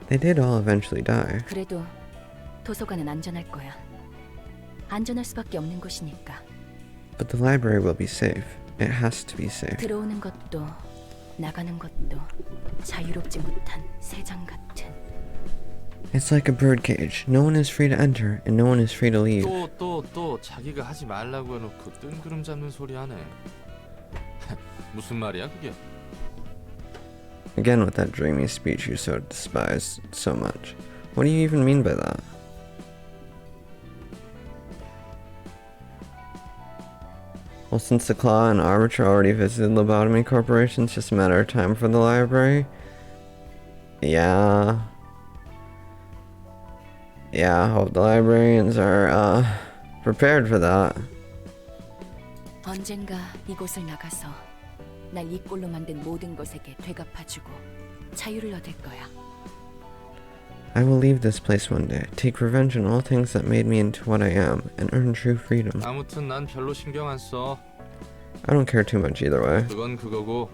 They did all eventually die. 그래도 도서관은 안전할 거야. 안전할 수밖에 없는 곳이니까. But the library will be safe. It has to be safe. 들어오는 것도 나가는 것도 자유롭지 못한 새장 같은. It's like a birdcage. No one is free to enter, and no one is free to leave. 또 자기가 하지 말라고 해놓고 뜬구름 잡는 소리 하네. 무슨 말이야 그게? Again with that dreamy speech you so despise so much. What do you even mean by that? Well, since the Claw and Arbiter already visited Lobotomy Corporation, it's just a matter of time for the library. Yeah, I hope the librarians are, prepared for that. 언젠가 이곳을 나가서 날 이 꼴로 만든 모든 것에게 되갚아주고 자유를 얻을 거야. I will leave this place one day, take revenge on all things that made me into what I am, and earn true freedom. 아무튼 난 별로 신경 안 써. I don't care too much either way. 그건 그거고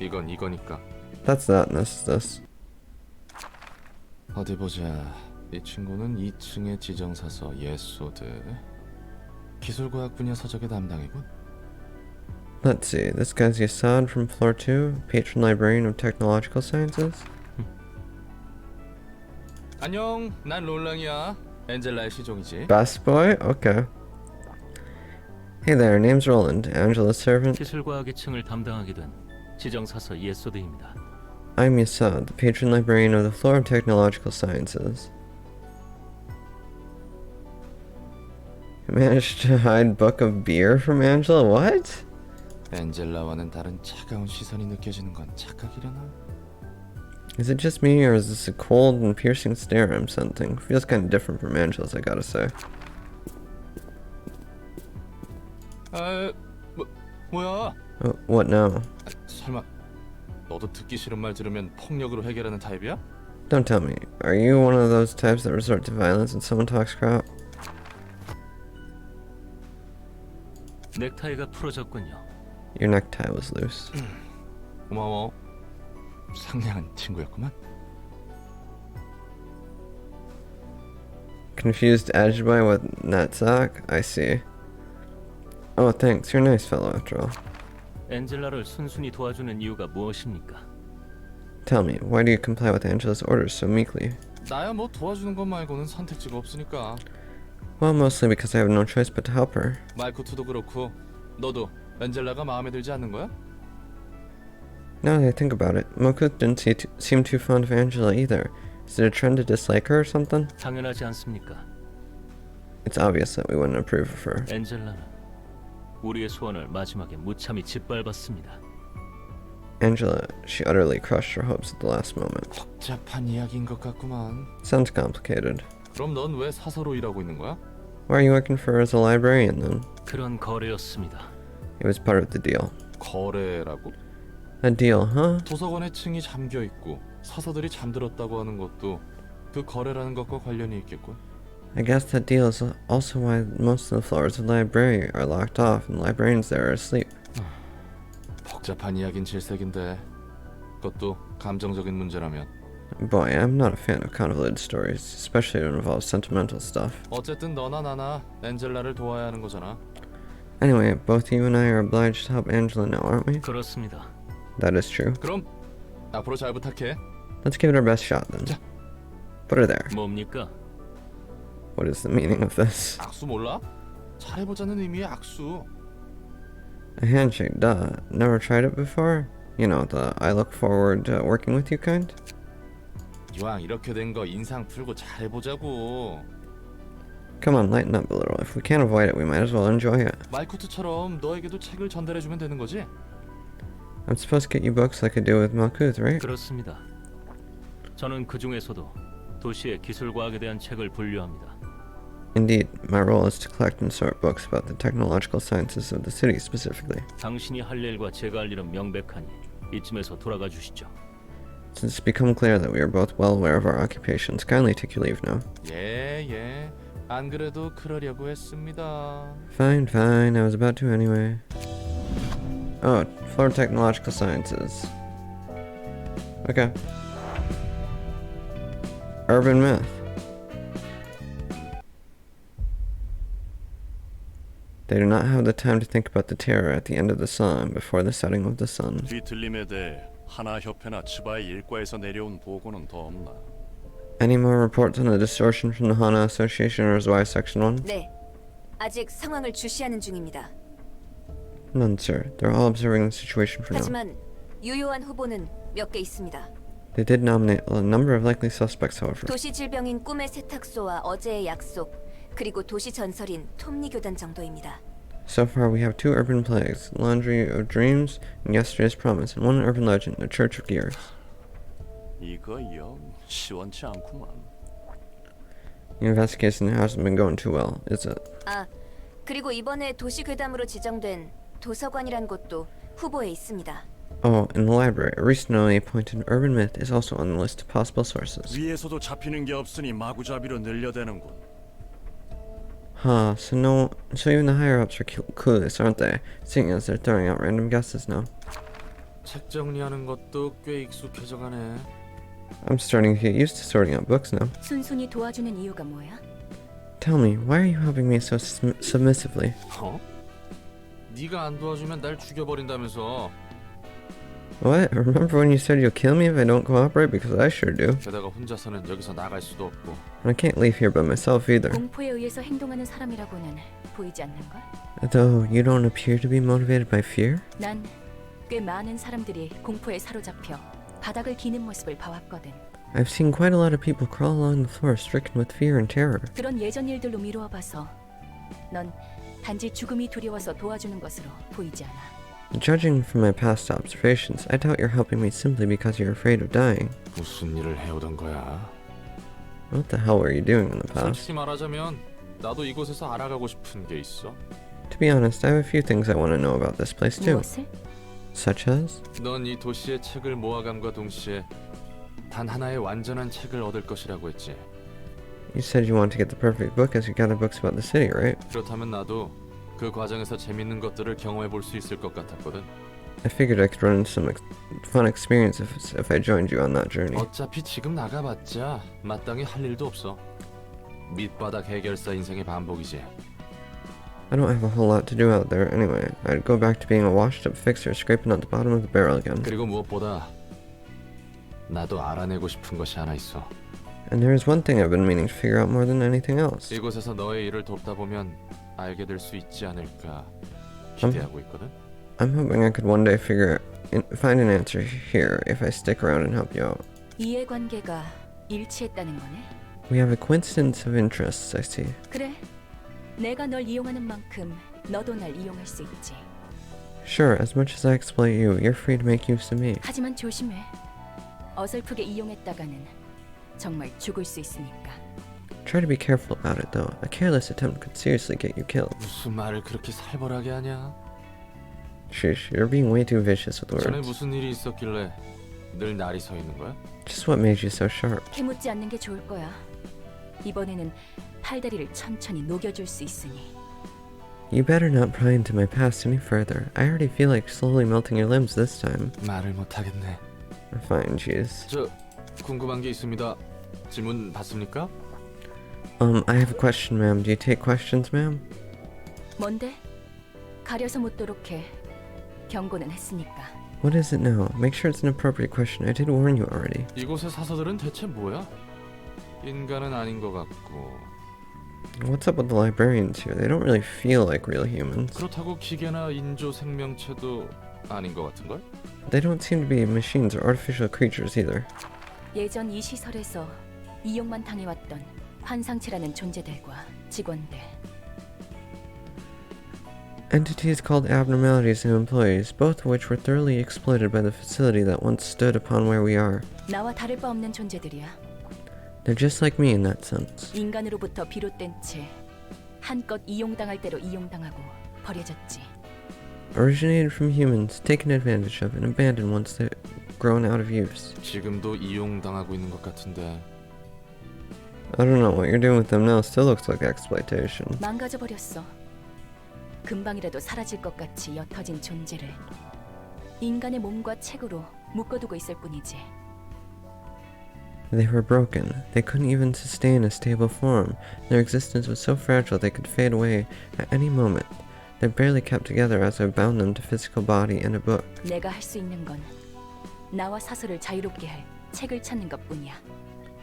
이건 이거니까. That's that, and this is this. 어디 보자. 이 친구는 2층의 지정사서 예소드. 기술과학 분야 서적의 담당이군. Let's see, this guy's Yasad from floor 2, patron librarian of technological sciences. 안녕, 난 롤랑이야. 엔젤라의 시종이지. Best boy? Okay. Hey there, name's Roland, Angela's servant. 기술과학의 층을 담당하게 된 지정사서 예소드입니다. I'm Yasad, the patron librarian of the floor of technological sciences. I managed to hide book of beer from Angela? What? 엔젤라와는 다른 차가운 시선이 느껴지는 건 착각이려나? Is it just me, or is this a cold and piercing stare I'm sensing? Feels kind of different from Angela's, I gotta say. 뭐야? What now? 설마 너도 듣기 싫은 말 들으면 폭력으로 해결하는 타입이야? Don't tell me. Are you one of those types that resort to violence when someone talks crap? 넥타이가 풀어졌군요. Your necktie was loose. 고마워. 상냥한 친구였구만. Confused edged by what that sock? I see. Oh, thanks. You're a nice fellow after all. 엔젤라를 순순히 도와주는 이유가 무엇입니까? Tell me, why do you comply with Angela's orders so meekly? 나야 뭐 도와주는 것 말고는 선택지가 없으니까. Well, mostly because I have no choice but to help her. 말코트도 그렇고 너도 엔젤라가 마음에 들지 않는 거야? Now that I think about it, Mokuth didn't seem too fond of Angela either. Is it a trend to dislike her or something? 당연하지 않습니까? It's obvious that we wouldn't approve of her. 엔젤라는 우리의 소원을 마지막에 무참히 짓밟았습니다. Angela, she utterly crushed her hopes at the last moment. 복잡한 이야기인 것 같구만. Sounds complicated. 그럼 넌 왜 사서로 일하고 있는 거야? Why are you working for her as a librarian then? 그런 거래였습니다. It was part of the deal. 거래라고? A deal, huh? 도서관에 층이 잠겨 있고 사서들이 잠들었다고 하는 것도 그 거래라는 것과 관련이 있겠군. I guess that deal is also why most of the floors of the library are locked off and librarians there are asleep. 복잡한 이야긴 질색인데 그것도 감정적인 문제라면. Boy, I'm not a fan of convoluted stories, especially when it involves sentimental stuff. 어쨌든 너나 나나 엔젤라를 도와야 하는 거잖아. Anyway, both you and I are obliged to help Angela now, aren't we? 그렇습니다. That is true. 그럼 앞으로 잘 부탁해. Let's give it our best shot then. 자. Put her there. 뭡니까? What is the meaning of this? 악수 몰라? 잘해보자는 의미의 악수. A handshake, duh. Never tried it before? You know, the I look forward to working with you kind? 이왕 이렇게 된 거 인상 풀고 잘해보자고. Come on, lighten up a little. If we can't avoid it, we might as well enjoy it. 말코트처럼 너에게도 책을 전달해주면 되는 거지? I'm supposed to get you books like I do with Malkuth, right? 그렇습니다. 저는 그 중에서도 도시의 기술과학에 대한 책을 분류합니다. Indeed, my role is to collect and sort books about the technological sciences of the city specifically. 당신이 할 일과 제가 할 일은 명백하니 이쯤에서 돌아가 주시죠. Since it's become clear that we are both well aware of our occupations, kindly take your leave now. 예. 안 그래도 그러려고 했습니다. Fine, I was about to anyway. Oh, floor technological sciences. Okay. Urban myth. They do not have the time to think about the terror at the end of the song before the setting of the sun. 뒤틀림에 대해 하나 협회나 치바의 일과에서 내려온 보고는 더 없나? Any more reports on the distortion from the Hana Association or Zwei Section 1? 네, 아직 상황을 주시하는 중입니다. None, sir. They're all observing the situation for now. 하지만 유효한 후보는 몇 개 있습니다. They did nominate a number of likely suspects, however. 도시 질병인 꿈의 세탁소와 어제의 약속, 그리고 도시 전설인 톱니 교단 정도입니다. So far, we have 2 urban plagues, Laundry of Dreams and Yesterday's Promise, and 1 urban legend, the Church of Gears. 이거 영 시원치 않구만. The investigation hasn't been going too well, is it? 아, 그리고 이번에 도시 괴담으로 지정된 도서관이란 곳도 후보에 있습니다. Oh, in the library, a recently appointed urban myth is also on the list of possible sources. 위에서도 잡히는 게 없으니 마구잡이로 늘려대는군. Huh, so even the higher-ups are clueless, aren't they? Seeing as they're throwing out random guesses now. 책 정리하는 것도 꽤 익숙해져가네. I'm starting to get used to sorting out books now. 순순히 도와주는 이유가 뭐야? Tell me, why are you helping me so submissively? 어? 네가 안 도와주면 날 죽여버린다면서. What? Remember when you said you'll kill me if I don't cooperate? Because I sure do. 게다가 혼자서는 여기서 나갈 수도 없고. And I can't leave here by myself either. 공포에 의해서 행동하는 사람이라고는 보이지 않는걸? Though you don't appear to be motivated by fear? 난 꽤 많은 사람들이 공포에 사로잡혀 바닥을 기는 모습을 봐왔거든. I've seen quite a lot of people crawl along the floor stricken with fear and terror. 그런 예전 일들로 미루어 봐서 넌 단지 죽음이 두려워서 도와주는 것으로 보이지 않아. Judging from my past observations, I doubt you're helping me simply because you're afraid of dying. 무슨 일을 해오던 거야? What the hell were you doing in the past? 솔직히 말하자면 나도 이곳에서 알아가고 싶은 게 있어. To be honest, I have a few things I want to know about this place too. 무엇을? Such as? 넌 이 도시의 책을 모아감과 동시에 단 하나의 완전한 책을 얻을 것이라고 했지. You said you want to get the perfect book as you gather books about the city, right? 그렇다면 나도 그 과정에서 재밌는 것들을 경험해 볼 수 있을 것 같았거든. I figured I could run into some fun experiences if I joined you on that journey. 어차피 지금 나가봤자 마땅히 할 일도 없어. 밑바닥 해결사 인생의 반복이지. I don't have a whole lot to do out there anyway. I'd go back to being a washed-up fixer scraping at the bottom of the barrel again. 그리고 무엇보다 나도 알아내고 싶은 것이 하나 있어. And there is one thing I've been meaning to figure out more than anything else. 이곳에서 너의 일을 돕다 보면 알게 될 수 있지 않을까 기대하고 있거든. I'm hoping I could one day find an answer here if I stick around and help you out. 이해관계가 일치했다는 거네. We have a coincidence of interests, I see. 그래. 내가 널 이용하는 만큼 너도 날 이용할 수 있지. Sure, as much as I exploit you, you're free to make use of me. 하지만 조심해. 어설프게 이용했다가는 정말 죽을 수 있으니까. Try to be careful about it, though. A careless attempt could seriously get you killed. 무슨 말을 그렇게 살벌하게 하냐? Sheesh, you're being way too vicious with 전에 words. 무슨 일이 있었길래 늘 날이 서 있는 거야? Just what made you so sharp? 캐묻지 않는 게 좋을 거야. 이번에는 팔다리를 천천히 녹여줄 수 있으니. You better not pry into my past any further. I already feel like slowly melting your limbs this time. 말을 못 하겠네. Fine, jeez. 저 궁금한 게 있습니다. 질문 받습니까? I have a question, ma'am. Do you take questions, ma'am? 뭔데? 가려서 묻도록 해. 경고는 했으니까. What is it now? Make sure it's an appropriate question. I did warn you already. 이곳의 사서들은 대체 뭐야? 인간은 아닌 것 같고. What's up with the librarians here? They don't really feel like real humans. 그렇다고 기계나 인조 생명체도 아닌 것 같은걸? They don't seem to be machines or artificial creatures either. 예전 이 시설에서 이용만 당해왔던 환상체라는 존재들과 직원들. Entities called abnormalities and employees, both of which were thoroughly exploited by the facility that once stood upon where we are. 나와 다를 바 없는 존재들이야. They're just like me in that sense. 인간으로부터 비롯된 채 한껏 이용당할 대로 이용당하고 버려졌지. Originated from humans, taken advantage of, and abandoned once they're grown out of use. 지금도 이용당하고 있는 것 같은데. I don't know, what you're doing with them now still looks like exploitation. 망가져 버렸어. 금방이라도 사라질 것 같이 옅어진 존재를 인간의 몸과 책으로 묶어두고 있을 뿐이지. They were broken. They couldn't even sustain a stable form. Their existence was so fragile they could fade away at any moment. They're barely kept together as I bound them to physical body and a book. 내가 할 수 있는 건 나와 사설을 자유롭게 할 책을 찾는 것뿐이야.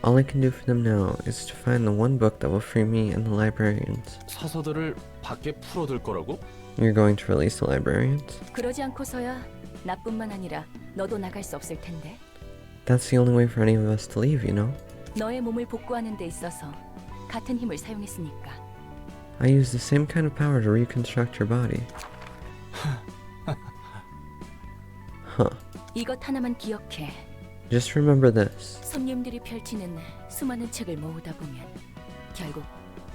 All I can do for them now is to find the one book that will free me and the librarians. 사서들을 밖에 풀어둘 거라고? You're going to release the librarians? 그러지 않고서야 나뿐만 아니라 너도 나갈 수 없을 텐데. That's the only way for any of us to leave, you know? 너의 몸을 복구하는 데 있어서 같은 힘을 사용했으니까. I use the same kind of power to reconstruct your body. Huh. 이것 하나만 기억해. Just remember this. 손님들이 펼치는 수많은 책을 모으다 보면 결국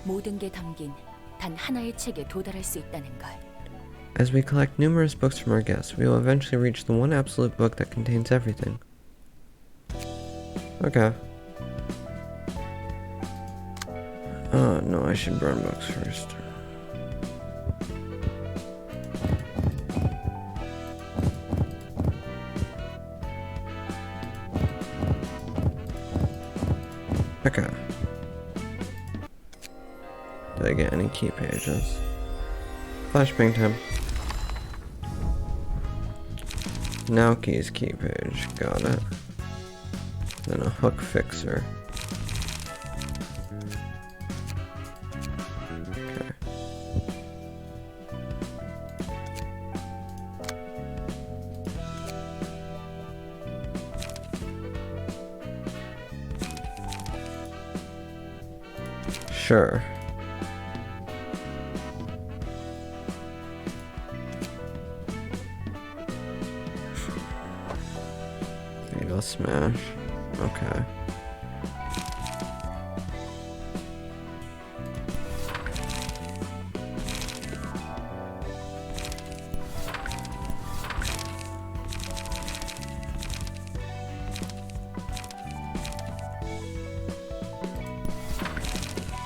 모든 게 담긴 단 하나의 책에 도달할 수 있다는 걸. As we collect numerous books from our guests, we will eventually reach the one absolute book that contains everything. Okay. Oh, no, I should burn books first. Okay. Did I get any key pages? Flashbang time. Naoki's key page, got it. Then a hook fixer. Okay. Sure. Fatal smash. Okay.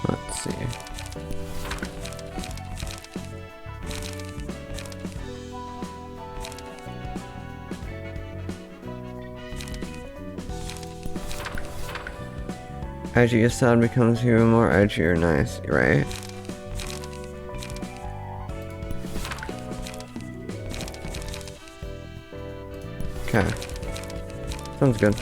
Let's see. Edgy Assad becomes even more edgy or nice, right? Okay. Sounds good.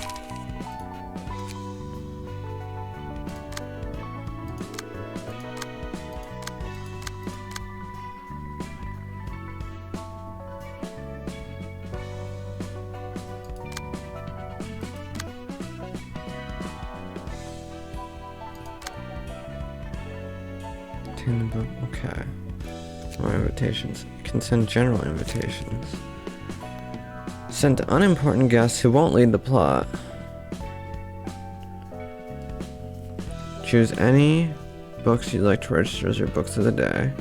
Okay. More invitations. You can send general invitations. Sent to unimportant guests who won't lead the plot. Choose any books you'd like to register as your books of the day.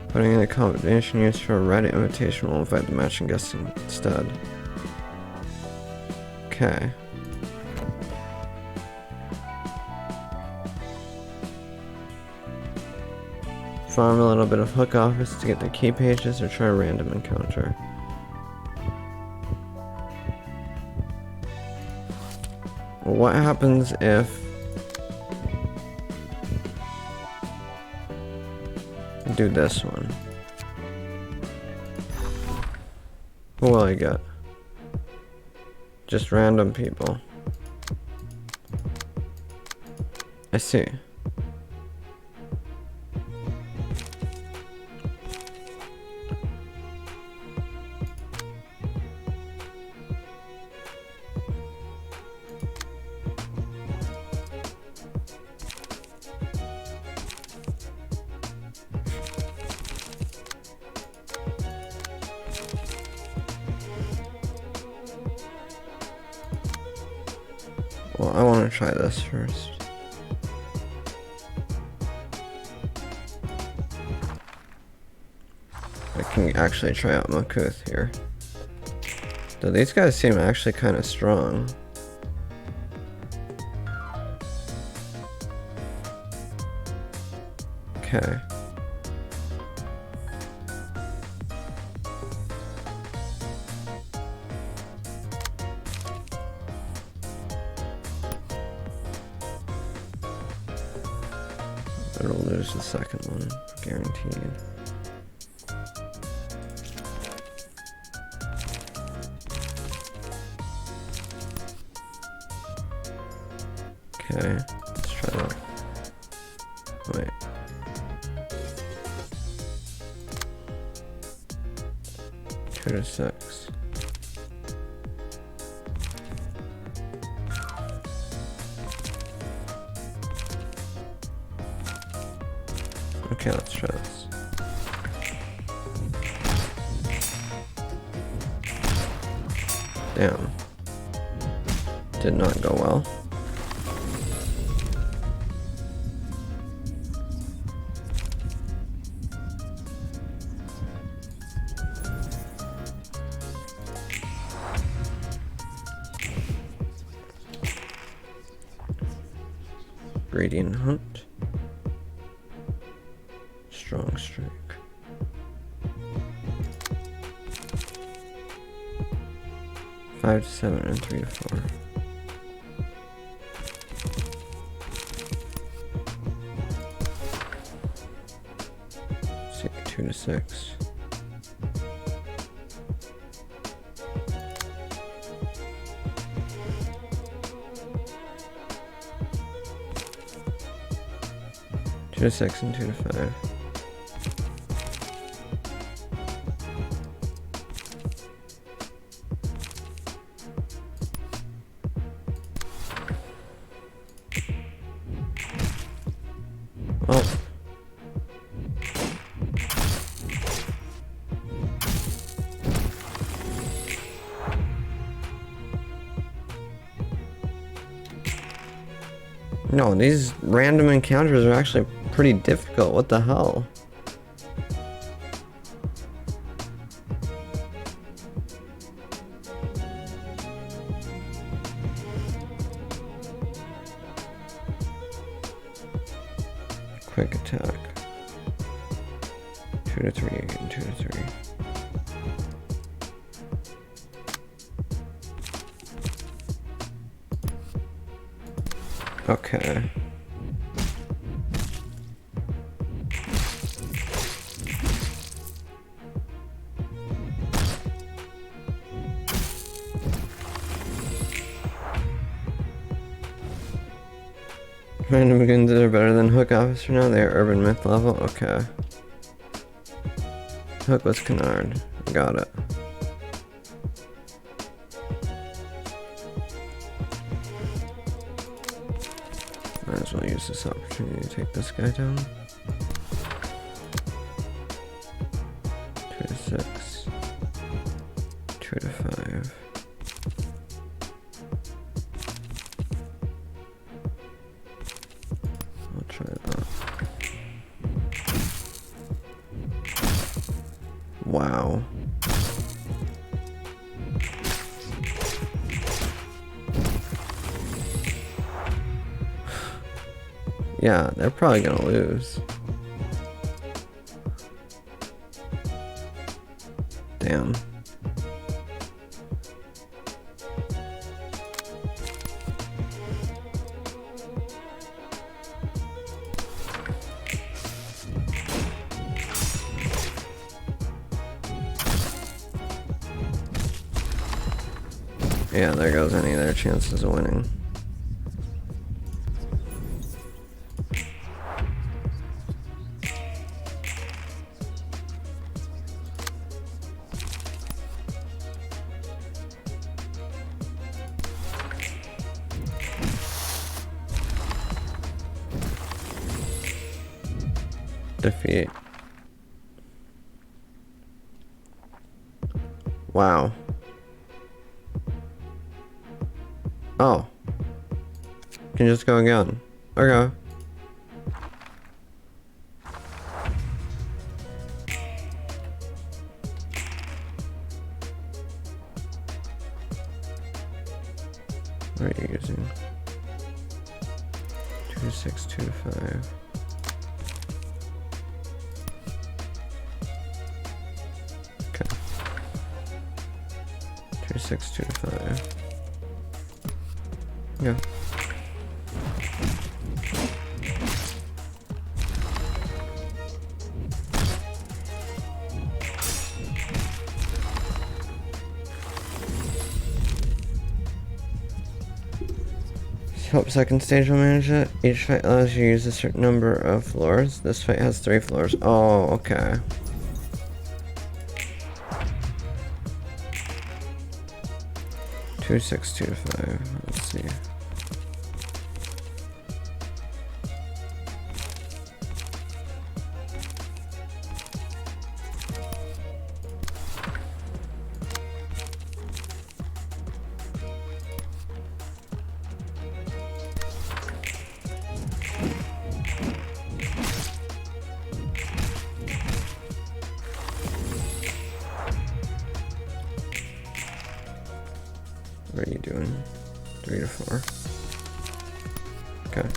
Putting in a combination used for a Reddit invitation will invite the matching guests instead. Okay. Farm a little bit of Hook Office to get the key pages or try a random encounter. What happens if I do this one? What will I get? Just random people. I see. Well, I want to try this first. I can actually try out Makuth here. Though these guys seem actually kind of strong. Okay. It'll lose the second one, guaranteed. Okay, let's try that. Wait. Two to 6. Okay, let's try this. Damn. Did not go well. Gradient Hunt. Strong Strike. Five to 7 and 3 to 4. See, 2 to 6. Two to 6 and 2 to 5. Oh. No, these random encounters are actually pretty difficult. What the hell? Quick attack. 2 to 3 again, 2 to 3. Okay. Random begins are better than Hook Officer now. They are urban myth level. Okay. Hook was Kennard. Got it. Might as well use this opportunity to take this guy down. 2 to 6. 2 to 5. I'll try that. Wow. Yeah, they're probably gonna lose. Damn. Yeah, there goes any of their chances of winning. Defeat. Wow. Oh. Can just go again. Okay. What are you using? 2 to 6, 2 to 5. Okay. 2 to 6, 2 to 5. Yeah. Help second stage will manage it. Each fight allows you to use a certain number of floors. This fight has 3 floors. Oh, okay. Two, 6, 2 to 5. Let's see. What are you doing? 3 to 4. Okay.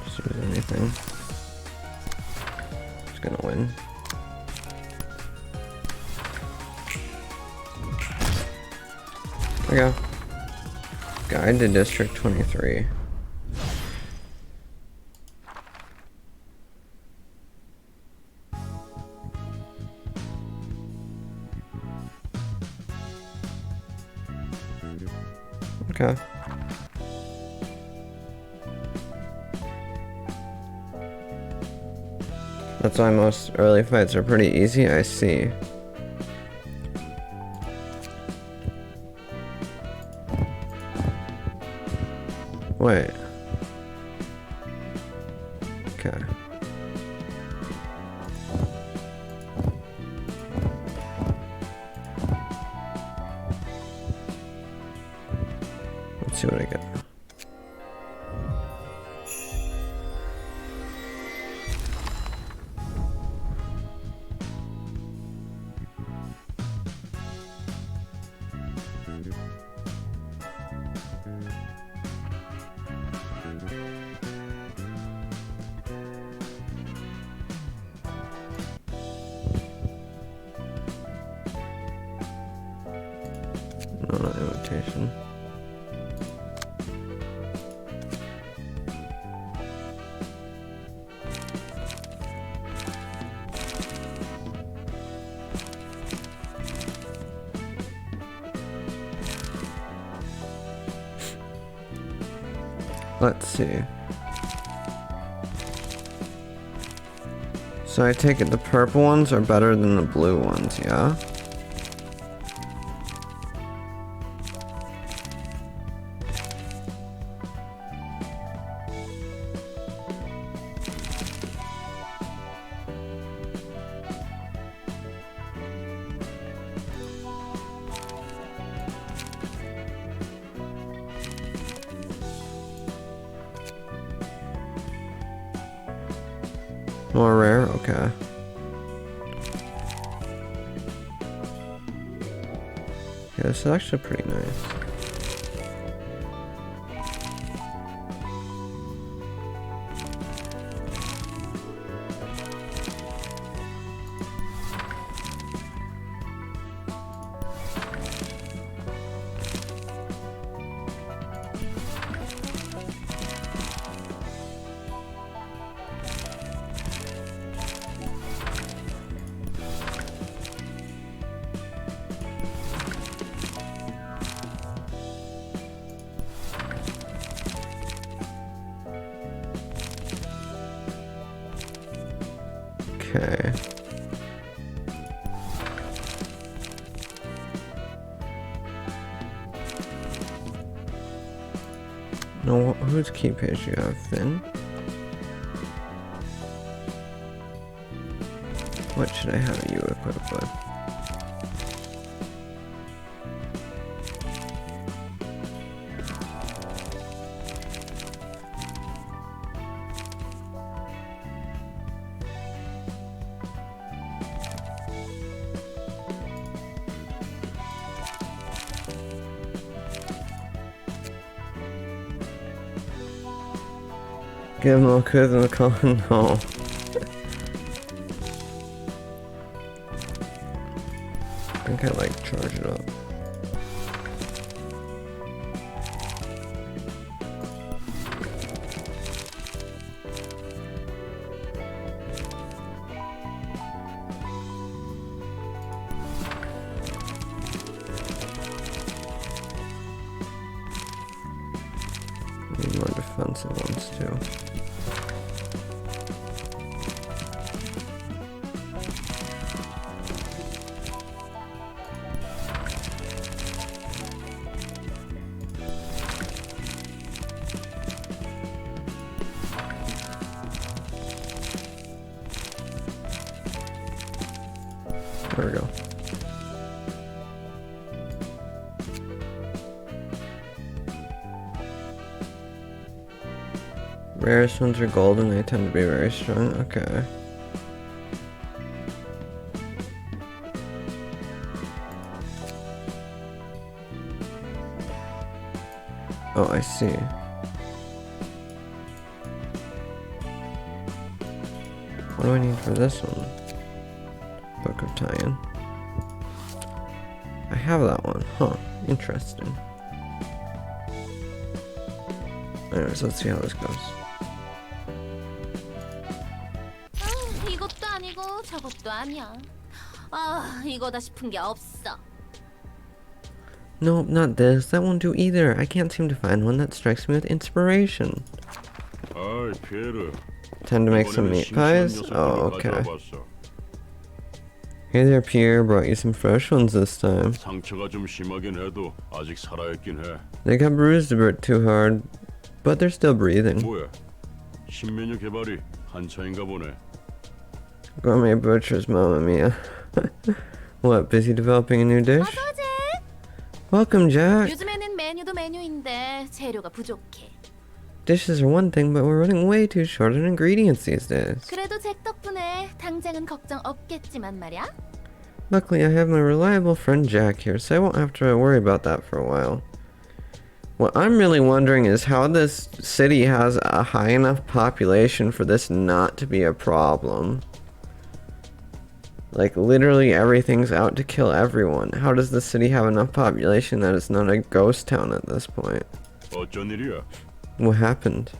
Just use anything. Gonna win. There we go. Guide to District 23. Okay. That's why most early fights are pretty easy, I see. Wait. Okay. Let's see what I get. No, not invitation. Let's see. So I take it the purple ones are better than the blue ones, yeah? More rare? Okay. Yeah, this is actually pretty nice. Okay. No, whose key page you have, Finn? What should I have you equipped with? Give him a quiz and a call. No. I think I like charge it up. Need more defensive ones too. There we go. Rarest ones are golden, they tend to be very strong. Okay. Oh, I see. What do I need for this one? Book of Tie-in. I have that one. Huh. Interesting. Anyways, let's see how this goes. 이것도 아니고 저것도 아니야. 아, 이거다 싶은 게 없어. Nope, not this. That won't do either. I can't seem to find one that strikes me with inspiration. 아이, 피에르. Time to make some meat pies? Oh, okay. Hey there, Pierre. Brought you some fresh ones this time. 상처가 좀 심하긴 해도 아직 살아있긴 해. They got bruised a bit too hard, but they're still breathing. 뭐야? 신메뉴 개발이 한차인가 보네. Gourmet butchers, mamma mia. What, busy developing a new dish? Welcome, Jack. 요즘에는 메뉴도 메뉴인데 재료가 부족해. Dishes are one thing, but we're running way too short on ingredients these days. 그래도 잭 덕분에 당장은 걱정 없겠지만 말이야. Luckily, I have my reliable friend Jack here, so I won't have to worry about that for a while. What I'm really wondering is how this city has a high enough population for this not to be a problem. Like, literally everything's out to kill everyone. How does the city have enough population that it's not a ghost town at this point? 어쩐 일이야? What happened?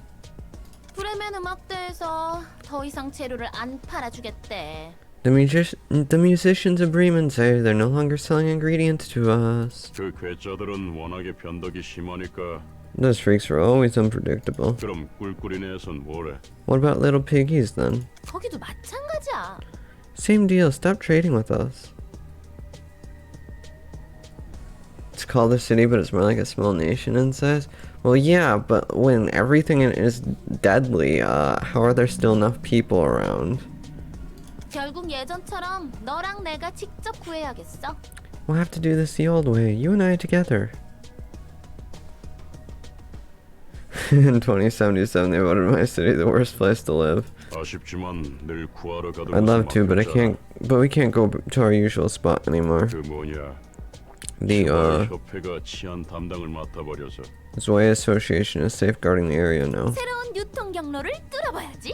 브레멘 음악대에서 더 이상 재료를 안 팔아주겠대. The musicians of Bremen say they're no longer selling ingredients to us. 그 괴짜들은 워낙에 변덕이 심하니까. Those freaks are always unpredictable. 그럼 꿀꿀이네에선 뭐래? What about little piggies then? 거기도 마찬가지야. Same deal, stop trading with us. It's called a city, but it's more like a small nation in size. Well, yeah, but when everything is deadly, how are there still enough people around? 결국 예전처럼 너랑 내가 직접 구해야겠어. We'll have to do this the old way, you and I together. In 2077, they voted my city the worst place to live. 아쉽지만 늘 구하러 가던. I'd love to, but we can't go to our usual spot anymore. 그 뭐냐? The 협회가 치안 담당을 맡아버려서. Zwei Association is safeguarding the area now. 새로운 유통 경로를 뚫어봐야지.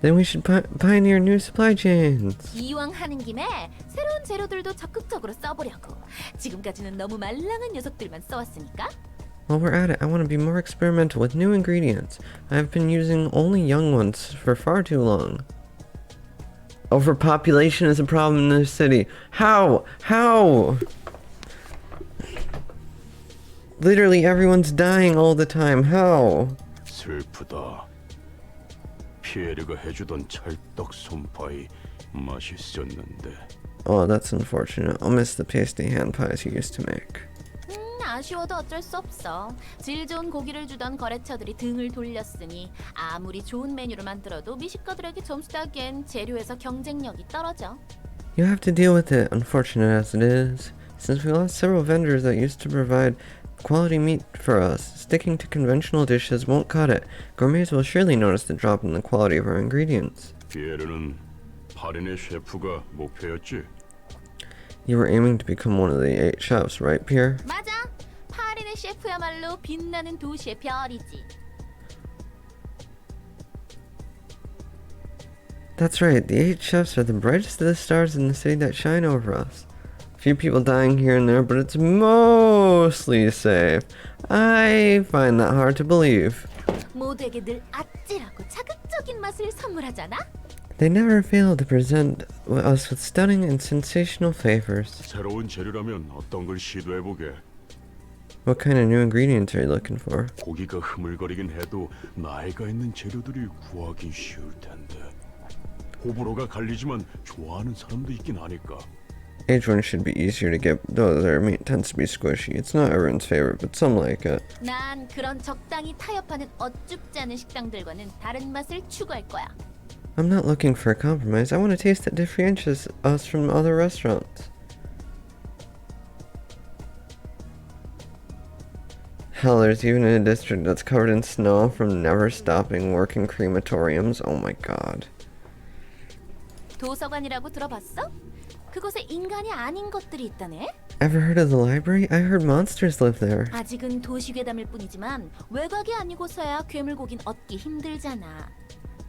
Then we should pioneer new supply chains. 이왕 하는 김에 새로운 재료들도 적극적으로 써보려고. 지금까지는 너무 말랑한 녀석들만 써왔으니까. While we're at it, I want to be more experimental with new ingredients. I've been using only young ones for far too long. Overpopulation is a problem in this city. How? How? Literally everyone's dying all the time. How? 슬프다. 피에르가 해주던 찰떡 솜파이 맛있었는데. Oh, that's unfortunate. I'll miss the pasty hand pies you used to make. 아쉬워도 어쩔 수 없어. 질 좋은 고기를 주던 거래처들이 등을 돌렸으니 아무리 좋은 메뉴를 만들어도 미식가들에게 점수 따기엔 재료에서 경쟁력이 떨어져. You have to deal with it, unfortunate as it is. Since we lost several vendors that used to provide quality meat for us, sticking to conventional dishes won't cut it. Gourmets will surely notice the drop in the quality of our ingredients. 피에르는 8인의 셰프가 목표였지? You were aiming to become one of the 8 chefs, right, Pierre? 맞아. 파리네 셰프야말로 빛나는 도시의 별이지. That's right, the 8 chefs are the brightest of the stars in the city that shine over us. Few people dying here and there, but it's mostly safe. I find that hard to believe. 모두에게 늘 아찔하고 자극적인 맛을 선물하잖아. They never fail to present us with stunning and sensational flavors. 새로운 재료라면 어떤 걸 시도해보게. What kind of new ingredients are you looking for? 고기가 흐물거리긴 해도 나이가 있는 재료들이 구하기 쉬울 텐데. 호불호가 갈리지만 좋아하는 사람도 있긴 하니까. Aged ones should be easier to get, though their meat tends to be squishy. It's not everyone's favorite, but some like it. 난 그런 적당히 타협하는 어줍지 않은 식당들과는 다른 맛을 추구할 거야. I'm not looking for a compromise. I want a taste that differentiates us from other restaurants. Hell, there's even a district that's covered in snow from never stopping working crematoriums. Oh my god. 도서관이라고 들어봤어? 그곳에 인간이 아닌 것들이 있다네? Ever heard of the library? I heard monsters live there. 아직은 도시괴담일 뿐이지만 외곽이 아니고서야 괴물고긴 얻기 힘들잖아.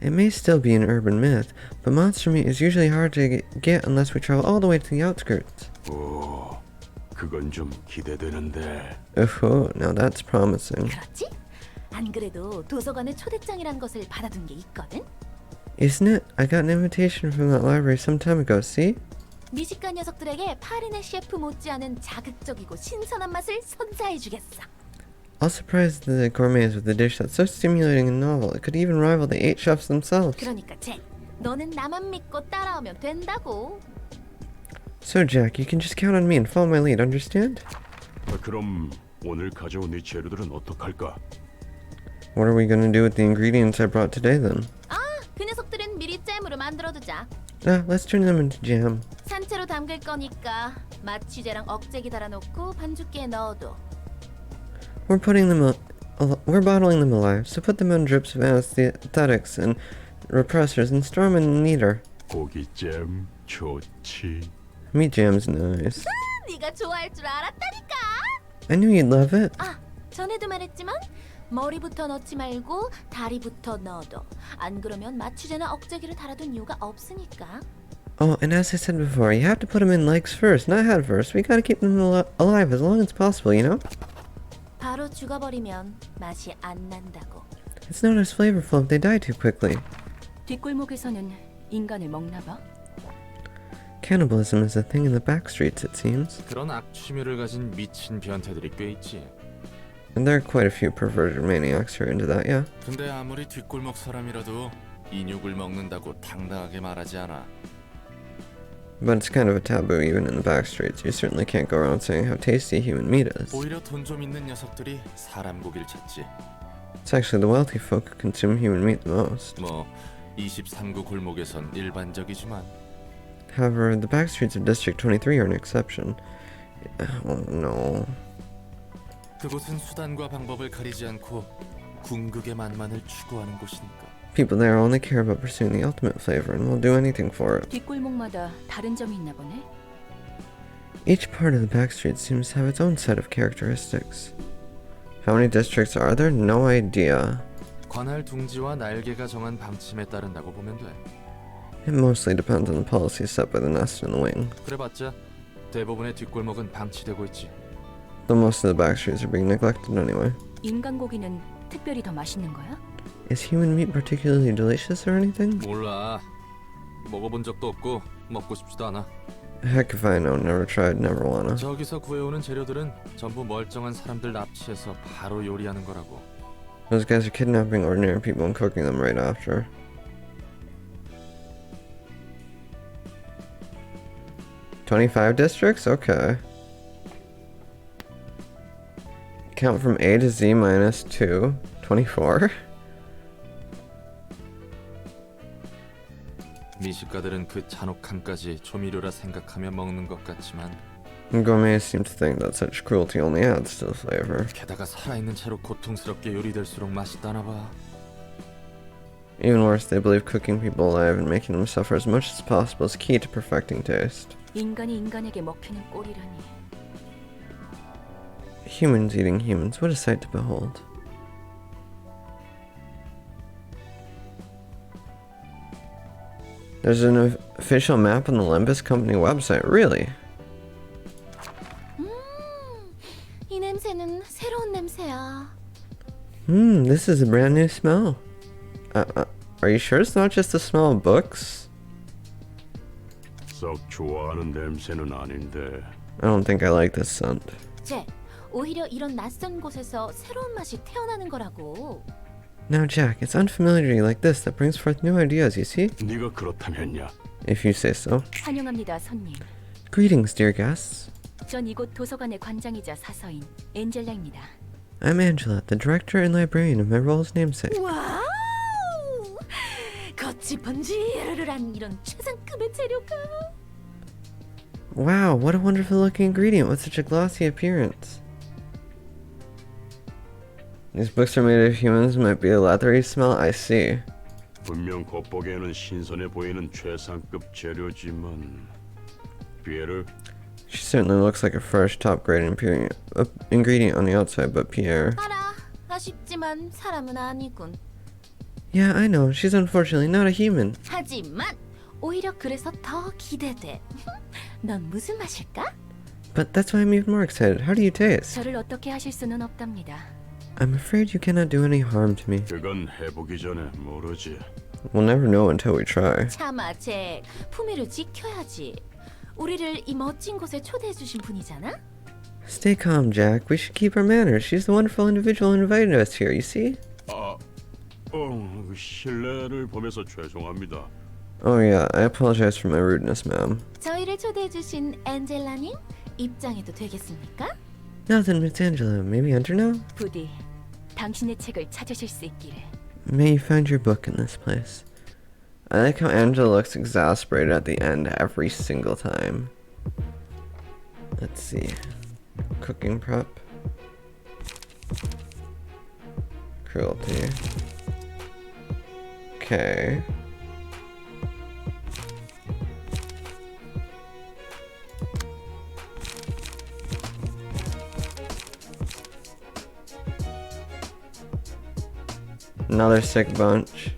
It may still be an urban myth, but monster meat is usually hard to get unless we travel all the way to the outskirts. 오, 그건 좀 기대되는데. Oh, now that's promising. 그렇지? 안 그래도 도서관에 초대장이란 것을 받아둔 게 있거든? Isn't it? I got an invitation from that library some time ago, see? 미식가 녀석들에게 파리네 셰프 못지않은 자극적이고 신선한 맛을 선사해주겠어. I'll surprise the gourmets with a dish that's so stimulating and novel, it could even rival the 8 chefs themselves. 그러니까 잭, 너는 나만 믿고 따라오면 된다고. So Jack, you can just count on me and follow my lead, understand? 그럼 오늘 가져온 이 재료들은 어떡할까? What are we gonna do with the ingredients I brought today then? 그 녀석들은 미리 잼으로 만들어두자. Let's turn them into jam. 산채로 담글 거니까 마취제랑 억제기 달아놓고 반죽기에 넣어둬. We're bottling them alive, so put them on drips of anesthetics and repressors and store them in the kneader. 고기잼 좋지. Meat jam's nice. 네가 좋아할 줄 알았다니까. I knew you'd love it. 전에도 말했지만 머리부터 넣지 말고 다리부터 넣어도 안 그러면 마취제나 억제기를 달아둔 이유가 없으니까. Oh, and as I said before, you have to put them in legs first, not head first. We gotta keep them alive as long as possible, you know? 바로 죽어버리면 맛이 안 난다고. It's not as flavorful if they die too quickly. 뒷골목에서는 인간을 먹나 봐. Cannibalism is a thing in the backstreets, it seems. 그런 악취미를 가진 미친 변태들이 꽤 있지. And there are quite a few perverted maniacs who are into that, yeah. 근데 아무리 뒷골목 사람이라도 인육을 먹는다고 당당하게 말하지 않아. But it's kind of a taboo even in the backstreets. You certainly can't go around saying how tasty human meat is. 오히려 돈 좀 있는 녀석들이 사람 고기를 찾지. It's actually the wealthy folk who consume human meat the most. 뭐 23구 골목에선 일반적이지만. However, the backstreets of District 23 are an exception. Oh no. 그곳은 수단과 방법을 가리지 않고 궁극의 만만을 추구하는 곳이니까. People there only care about pursuing the ultimate flavor and will do anything for it. 뒷골목마다 다른 점이 있나 보네. Each part of the backstreet seems to have its own set of characteristics. How many districts are there? No idea. 관할 둥지와 날개가 정한 방침에 따른다고 보면 돼. It mostly depends on the policies set by the nest and the wing. 그래봤자 대부분의 뒷골목은 방치되고 있지. Though most of the backstreets are being neglected anyway. 인간 고기는 특별히 더 맛있는 거야? Is human meat particularly delicious or anything? 몰라. 먹어본 적도 없고 먹고 싶지도 않아. Heck if I know, never tried, never wanna. 저기서 구해오는 재료들은 전부 멀쩡한 사람들 납치해서 바로 요리하는 거라고. Those guys are kidnapping ordinary people and cooking them right after. $25 districts? Okay. Count from A to Z minus 2. 24? 미식가들은 그 잔혹함까지 조미료라 생각하며 먹는 것 같지만 Gourmets seem to think that such cruelty only adds to the flavor. 게다가 살아있는 채로 고통스럽게 요리될수록 맛있다나 봐. Even worse, they believe cooking people alive and making them suffer as much as possible is key to perfecting taste. 인간이 인간에게 먹히는 꼴이라니. Humans eating humans, what a sight to behold. There's an official map on the Limbus Company website, really? 이 냄새는 새로운 냄새야. This is a brand new smell. Are you sure it's not just the smell of books? 썩 좋아하는 냄새는 아닌데. I don't think I like this scent. 잭, 오히려 이런 낯선 곳에서 새로운 맛이 태어나는 거라고. Now, Jack, it's unfamiliarity like this that brings forth new ideas, you see? 네가 그렇다면야. If you say so. 환영합니다, 손님. Greetings, dear guests. 전 이곳 도서관의 관장이자 사서인 엔젤라입니다. I'm Angela, the director and librarian of my role's namesake. 와우! 겉이 번지르르한 이런 최상급의 재료가. Wow, what a wonderful looking ingredient with such a glossy appearance. These books are made of humans, might be a leathery smell, I see. 분명 겉보기에는 신선해 보이는 최상급 재료지만 피에르, She certainly looks like a fresh, top-grade ingredient on the outside, but Pierre... 알아, 아쉽지만 사람은 아니군. Yeah, I know, she's unfortunately not a human. 하지만 오히려 그래서 더 기대돼. 넌 무슨 맛일까? But that's why I'm even more excited. How do you taste? 저를 어떻게 하실 수는 없답니다. I'm afraid you cannot do any harm to me. 그건 해보기 전에 모르지. We'll never know until we try. 참아, 잭. 품위를 지켜야지. 우리를 이 멋진 곳에 초대해 주신 분이잖아? Stay calm, Jack. We should keep our manners. She's the wonderful individual who invited us here, you see? 실례를 범해서 죄송합니다. Oh yeah, I apologize for my rudeness, ma'am. 저희를 초대해 주신 엔젤라님 입장해도 되겠습니까? Nothing, Miss Angela. May we enter now? 부디 당신의 책을 찾으실 수 있기를. May you find your book in this place. I like how Angela looks exasperated at the end every single time. Let's see. Cooking prep. Cruelty. Okay. Another sick bunch.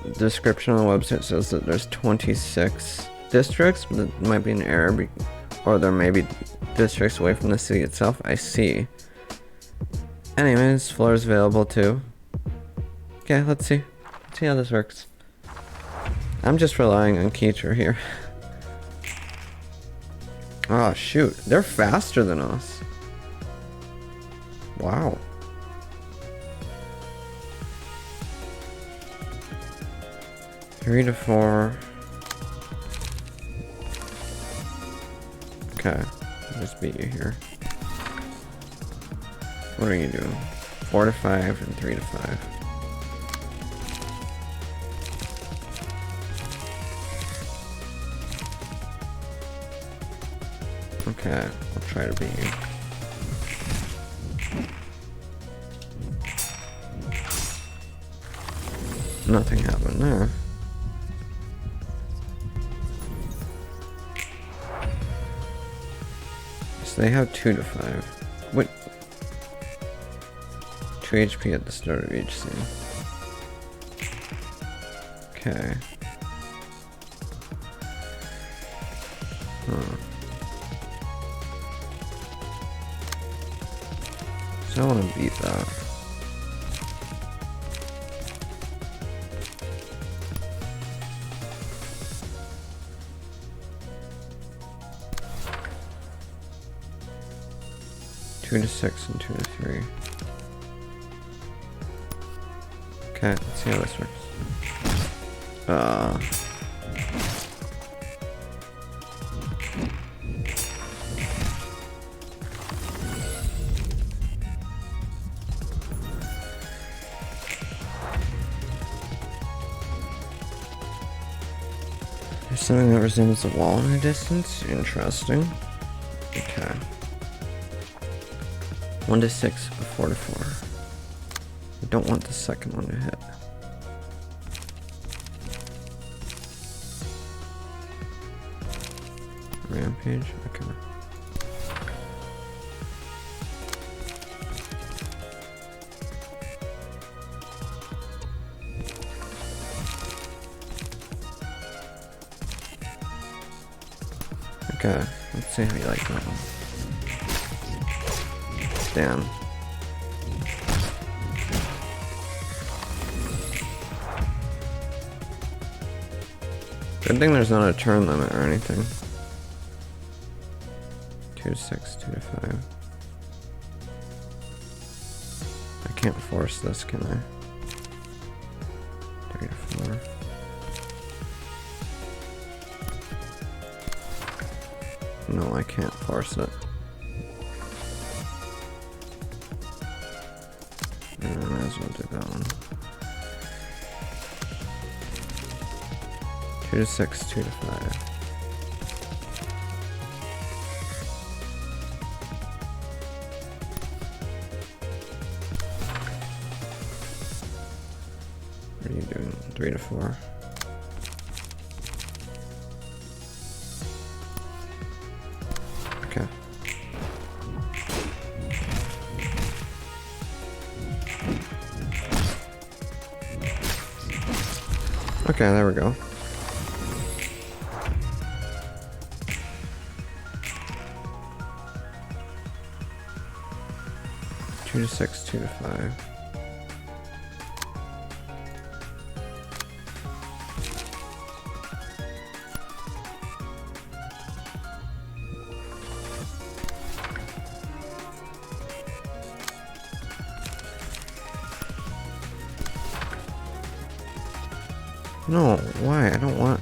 The description on the website says that there's 26 districts, but that might be an error, or there may be districts away from the city itself. I see. Anyways, floors available too. Okay, let's see. Let's see how this works. I'm just relying on Keecher here. Oh shoot, they're faster than us. Wow. Three to 4. Okay, I'll just beat you here. What are you doing? 4 to 5 and 3 to 5. Okay, I'll try to beat you. Nothing happened there. So they have 2 to 5. Wait. 2 HP at the start of each scene. Okay. Huh. So I want to beat that. Two to 6 and 2 to 3. Okay, let's see how this works. There's something that resembles a wall in the distance. Interesting. Okay. 1 to 6, 4 to 4. I don't want the second one to hit. Rampage? Okay. Okay, let's see how you like that one. Damn. Good thing there's not a turn limit or anything. 2 to 6, 2 to 5. I can't force this, can I? 3 to 4. No, I can't force it. I might as well do that one. 2 to 6, 2 to 5. What are you doing? 3 to 4. Okay. Okay, there we go. Two to 6, 2 to 5. No, why? I don't want...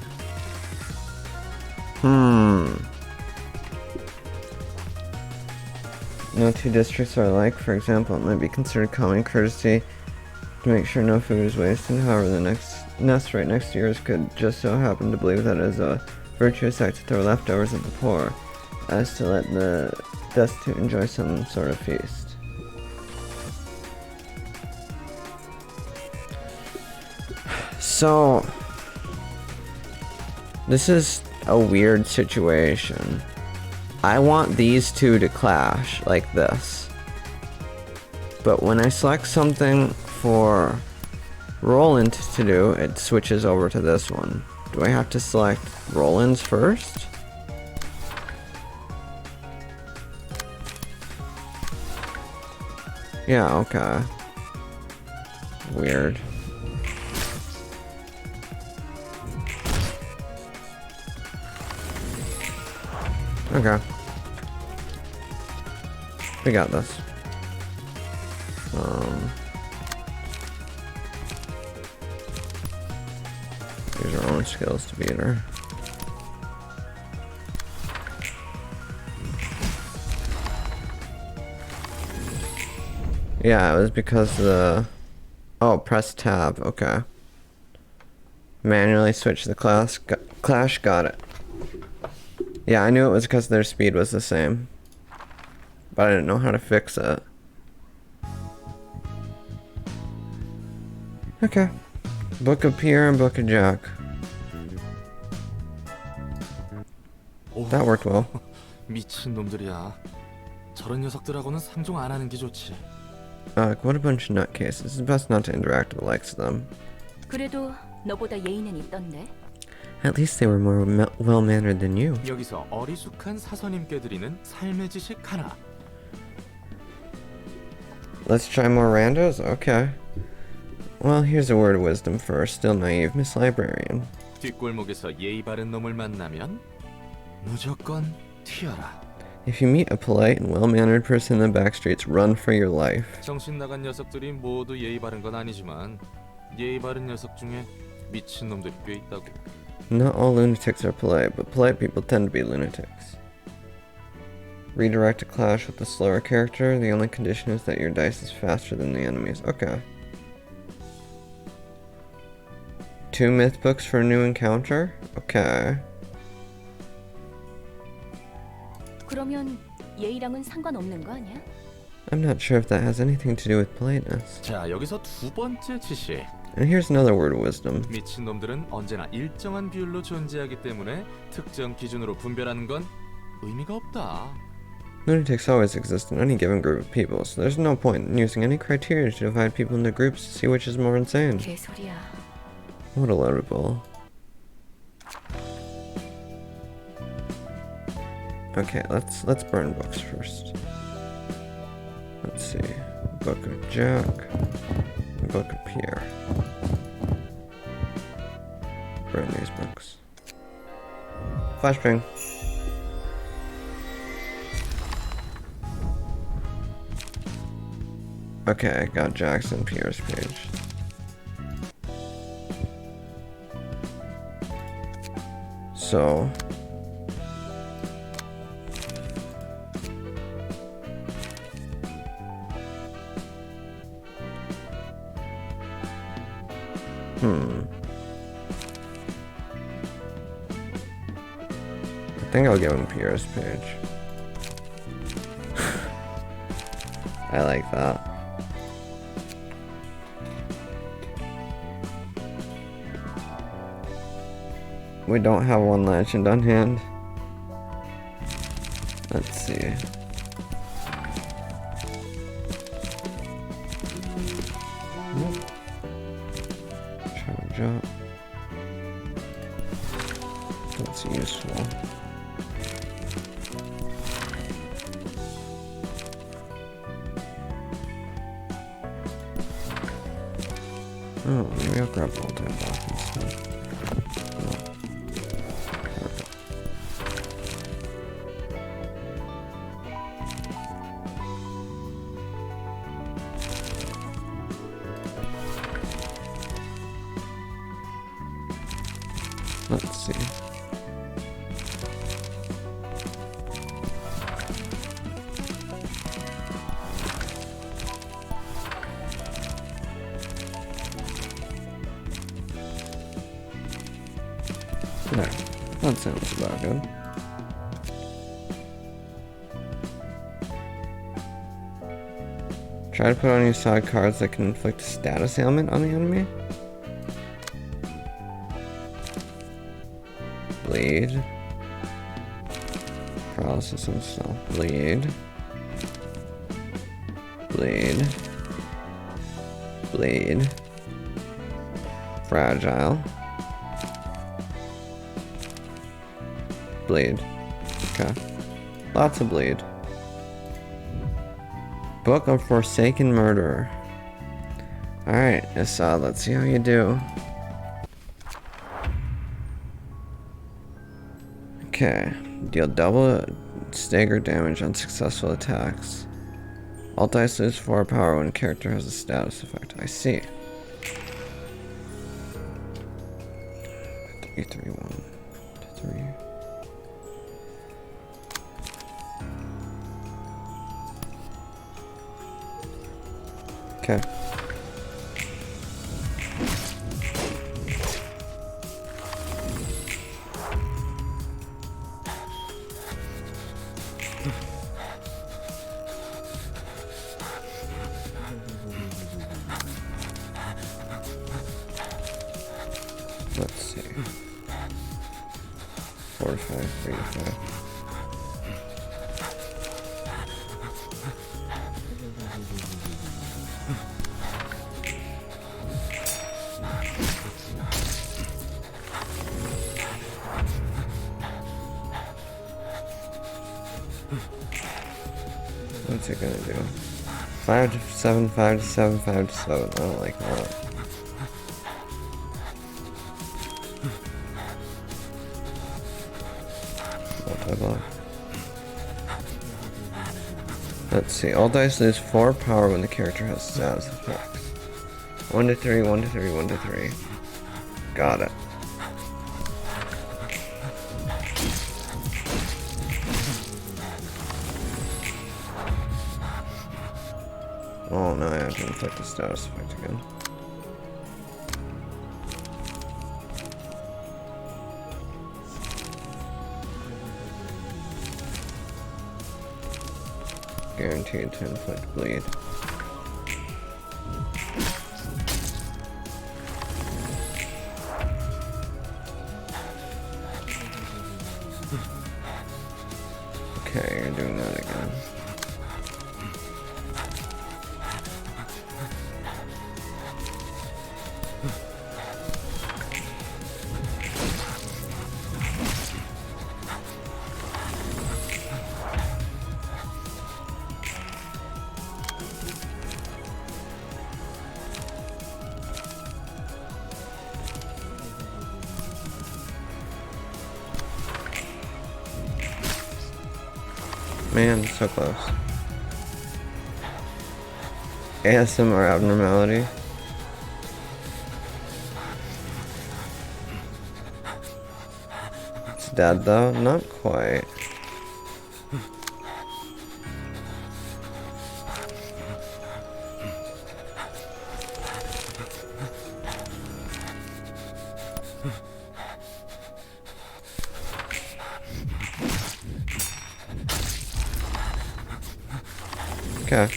No two districts are alike. For example, it might be considered common courtesy to make sure no food is wasted. However, the nest right next to yours could just so happen to believe that it is a virtuous act to throw leftovers at the poor, as to let the destitute enjoy some sort of feast. So, this is a weird situation. I want these two to clash like this. But when I select something for Roland to do, it switches over to this one. Do I have to select Roland's first? Yeah, okay. Weird. Okay. We got this. Use our own skills to beat her. Yeah, it was because the... Oh, press tab, okay. Manually switch the clash, got it. Yeah, I knew it was because their speed was the same. But I didn't know how to fix it. Okay. Book of Pierre and Book of Jack. That worked well. 미친 놈들이야. 저런 녀석들하고는 상종 안 하는 게 좋지. What a bunch of nutcases. It's best not to interact with the likes of them. 그래도 너보다 예의는 있던데. At least they were more well-mannered than you. 여기서 어리숙한 사서님께 드리는 삶의 지식 하나. Let's try more randos? Okay. Well, here's a word of wisdom for still naive Miss Librarian. 뒷골목에서 예의 바른 놈을 만나면 무조건 튀어라. If you meet a polite and well-mannered person in the back streets, run for your life. 정신 나간 녀석들이 모두 예의 바른 건 아니지만 예의 바른 녀석 중에 미친 놈들이 꽤 있다고. Not all lunatics are polite, but polite people tend to be lunatics. Redirect a clash with the slower character. The only condition is that your dice is faster than the enemy's. Okay. 2 myth books for a new encounter? Okay. 그러면 예의랑은 상관없는 거 아니야? I'm not sure if that has anything to do with politeness. 자, 여기서 두 번째 지시. And here's another word of wisdom. 미친 놈들은 언제나 일정한 비율로 존재하기 때문에 특정 기준으로 분별하는 건 의미가 없다. Lunatics always exist in any given group of people, so there's no point in using any criteria to divide people into groups to see which is more insane. 개소리야. What a load of bull. Okay, let's burn books first. Let's see. Book of Jack. Book of Pierre. Burn these books. Flashbang. Okay, got Jackson Pierre's page. So I think I'll give him Pierre's page. I like that. We don't have one legend on hand. Let's see. Charge up. That's useful. Oh, maybe I'll grab all time off instead. Let's see. There. That sounds about good. Try to put on your side cards that can inflict a status ailment on the enemy. Bleed. paralysis and stealth. Bleed. Bleed. Bleed. Fragile. Bleed. Okay. Lots of bleed. Book of Forsaken Murderer. Alright, Assad, let's see how you do. Okay. Deal double stagger damage on successful attacks. All dice lose 4 power when a character has a status effect. I see. 3, 3, 1, 3. Okay. Let's see. 4 to 5, 3 to 5. What's it gonna do? 5 to 7, 5 to 7, 5 to 7. I don't like that. Multi-block. Let's see. All dice lose 4 power when the character has status effects. 1 to 3, 1 to 3, 1 to 3. Got it. Oh no, I have to inflict the status effect again. Guaranteed to inflict bleed. Okay, you're doing that again. Man, so close. ASMR abnormality. It's dead though? Not quite. Okay.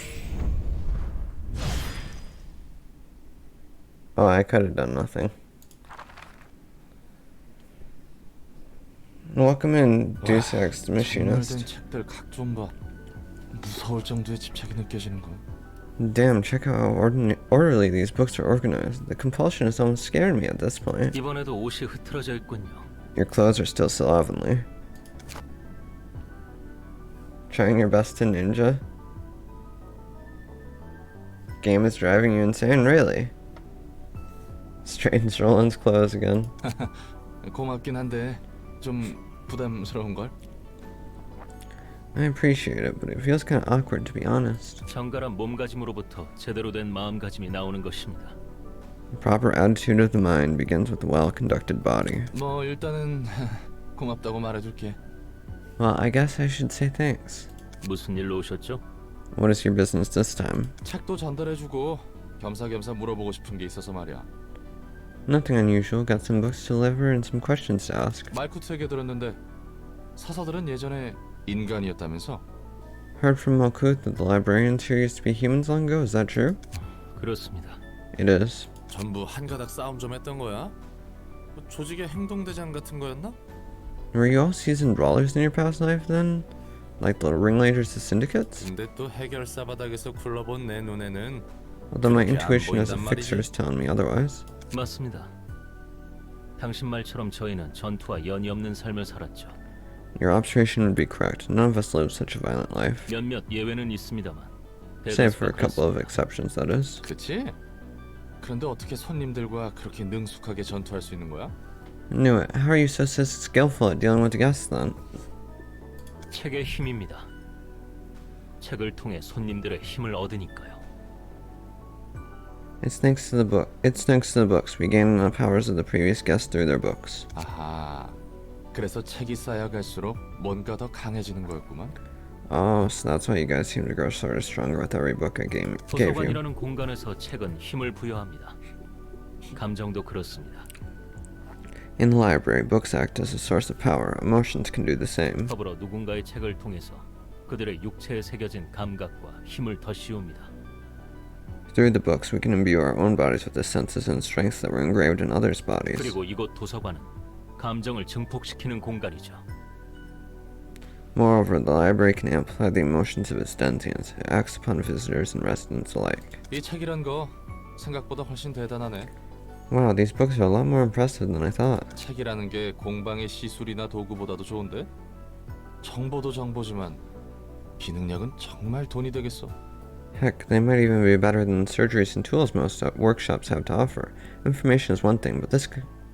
Oh, I could have done nothing. Welcome in, Deus Ex Machinist. 책들 각좀 봐. 무서울 정도의 집착이 느껴지는 거. Damn, check out how orderly these books are organized. The compulsion is almost scaring me at this point. 이번에도 옷이 흐트러져 있군요. Your clothes are still slovenly. Trying your best to ninja? Game is driving you insane, really? Straightens Roland's clothes again. 고맙긴 한데 좀 부담스러운 걸. I appreciate it, but it feels kind of awkward to be honest. 정갈한 몸가짐으로부터 제대로 된 마음가짐이 나오는 것입니다. The proper attitude of the mind begins with a well-conducted body. 뭐 일단은 고맙다고 말해줄게. Well, I guess I should say thanks. 무슨 일로 오셨죠? What is your business this time? 책도 전달해주고 겸사겸사 물어보고 싶은 게 있어서 말이야. Nothing unusual. Got some books to deliver and some questions to ask. 말쿠트에게 들었는데 사서들은 예전에 인간이었다면서? Heard from Malkuth that the librarians here used to be humans long ago. Is that true? 그렇습니다. It is. 전부 한가닥 싸움 좀 했던 거야? 조직의 행동대장 같은 거였나? Were you all seasoned brawlers in your past life then? Like the ringleaders of syndicates? 근데 또 해결사 바닥에서 굴러본 내 눈에는 Although my 그렇게 안 intuition as a 보인단 fixer 말이지. is telling me otherwise. 맞습니다. 당신 말처럼 저희는 전투와 연이 없는 삶을 살았죠. Your observation would be correct. None of us live such a violent life. 몇몇 예외는 있습니다만. Save for a couple of 그렇습니다. exceptions, that is. 그치? 그런데 어떻게 손님들과 그렇게 능숙하게 전투할 수 있는 거야? Knew it. How are you so skillful at dealing with the guests then? 책의 힘입니다. 책을 통해 손님들의 힘을 얻으니까요. It's thanks to the book. It's thanks to the books. We gain the powers of the previous guests through their books. 아하. 그래서 책이 쌓여갈수록 뭔가 더 강해지는 거였구만. Oh, so that's why you guys seem to grow sort of stronger with every book I gave you. 도서관이라는 공간에서 책은 힘을 부여합니다. 감정도 그렇습니다. In the library, books act as a source of power. Emotions can do the same. 더불어 누군가의 책을 통해서 그들의 육체에 새겨진 감각과 힘을 더 씌웁니다. Through the books, we can imbue our own bodies with the senses and strengths that were engraved in others' bodies. 그리고 이곳 도서관은 감정을 증폭시키는 공간이죠. Moreover, the library can amplify the emotions of its denizens. It acts upon visitors and residents alike. 이 책이란 거 생각보다 훨씬 대단하네. Wow, these books are a lot more impressive than I thought. 책이라는 게 공방의 시술이나 도구보다도 좋은데? 정보도 정보지만 기능력은 정말 돈이 되겠어. Heck, they might even be better than the surgeries and tools most workshops have to offer. Information is one thing, but this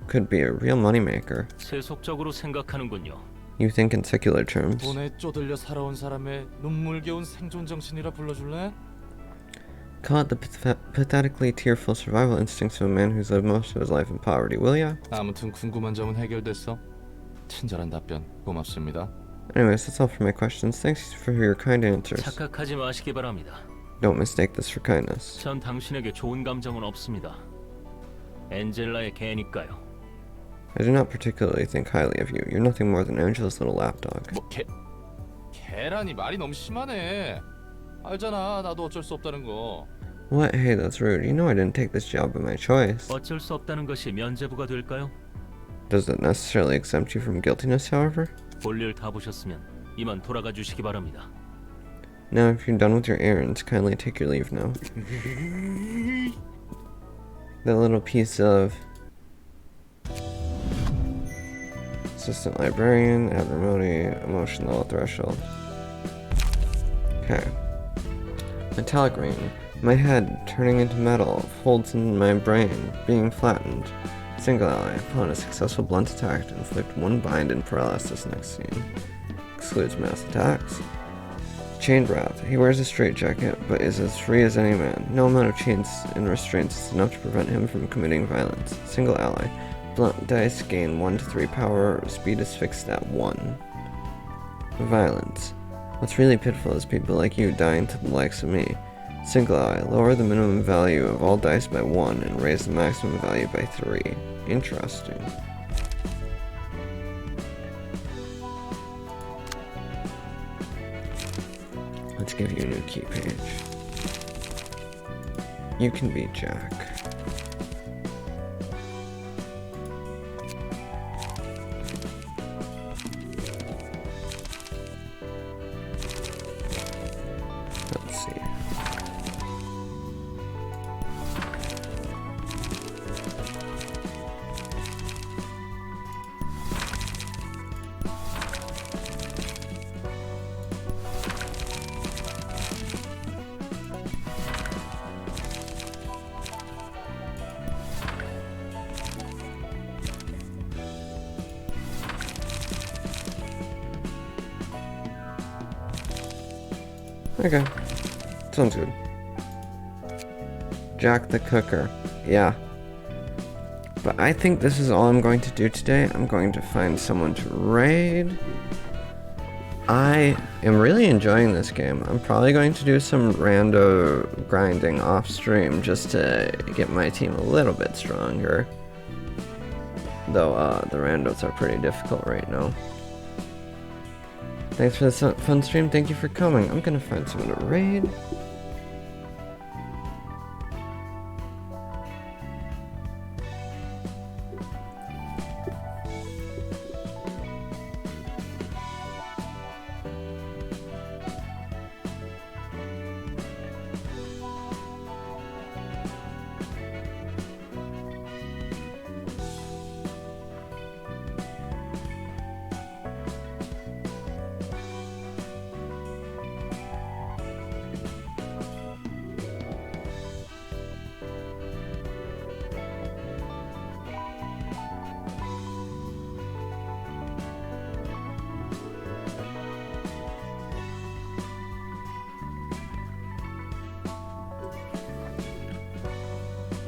could be a real moneymaker. 세속적으로 생각하는군요. You think in secular terms. 돈에 쪼들려 살아온 사람의 눈물겨운 생존 정신이라 불러줄래? Call it the pathetically tearful survival instincts of a man who's lived most of his life in poverty, will ya? 아무튼 궁금한 점은 해결됐어. 친절한 답변 고맙습니다. Anyways, that's all for my questions. Thanks for your kind answers. 착각하지 마시기 바랍니다. Don't mistake this for kindness. 전 당신에게 좋은 감정은 없습니다. 엔젤라의 개니까요. I do not particularly think highly of you. You're nothing more than Angela's little lapdog. 뭐 계란이 말이 너무 심하네. 알잖아, 나도 어쩔 수 없다는 거. What? Hey, that's rude. You know I didn't take this job by my choice. 어쩔 수 없다는 것이 면죄부가 될까요? Does it necessarily exempt you from guiltiness, however? 볼일 다 보셨으면 이만 돌아가 주시기 바랍니다. Now, if you're done with your errands, kindly take your leave now. That little piece of assistant librarian, abnormality, emotion level threshold. Okay. Metallic ring. My head turning into metal, folds in my brain, being flattened. Single ally. Upon a successful blunt attack, inflict one bind and paralysis next scene. Excludes mass attacks. Chained wrath. He wears a straitjacket, but is as free as any man. No amount of chains and restraints is enough to prevent him from committing violence. Single ally. Blunt dice gain 1 to 3 power. Speed is fixed at 1. Violence. What's really pitiful is people like you dying to the likes of me. Single ally. Lower the minimum value of all dice by 1 and raise the maximum value by 3. Interesting. Let's give you a new key page. You can be Jack. Let's see. Okay. Sounds good. Jack the Cooker. Yeah. But I think this is all I'm going to do today. I'm going to find someone to raid. I am really enjoying this game. I'm probably going to do some rando grinding off stream just to get my team a little bit stronger. Though the randos are pretty difficult right now. Thanks for this fun stream. Thank you for coming. I'm gonna find someone to raid.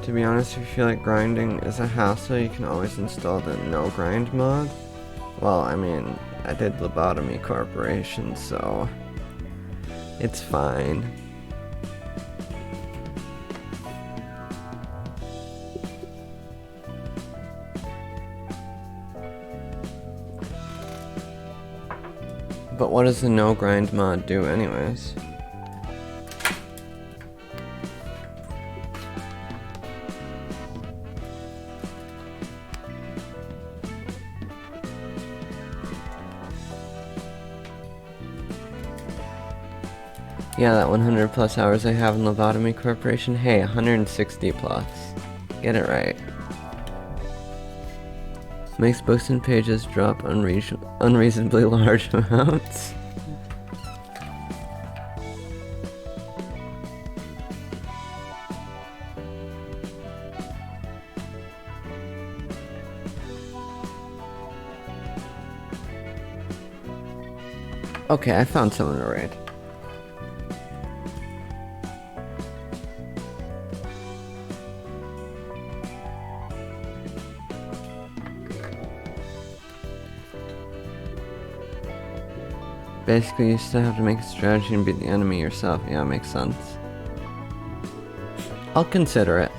To be honest, if you feel like grinding is a hassle, you can always install the no grind mod. Well, I mean, I did Lobotomy Corporation, so it's fine. But what does the no grind mod do anyways? Yeah, that 100 plus hours I have in Lobotomy Corporation. Hey, 160 plus. Get it right. Makes books and pages drop unreasonably large amounts. Okay, I found someone to raid. Basically, you still have to make a strategy and beat the enemy yourself. Yeah, makes sense. I'll consider it.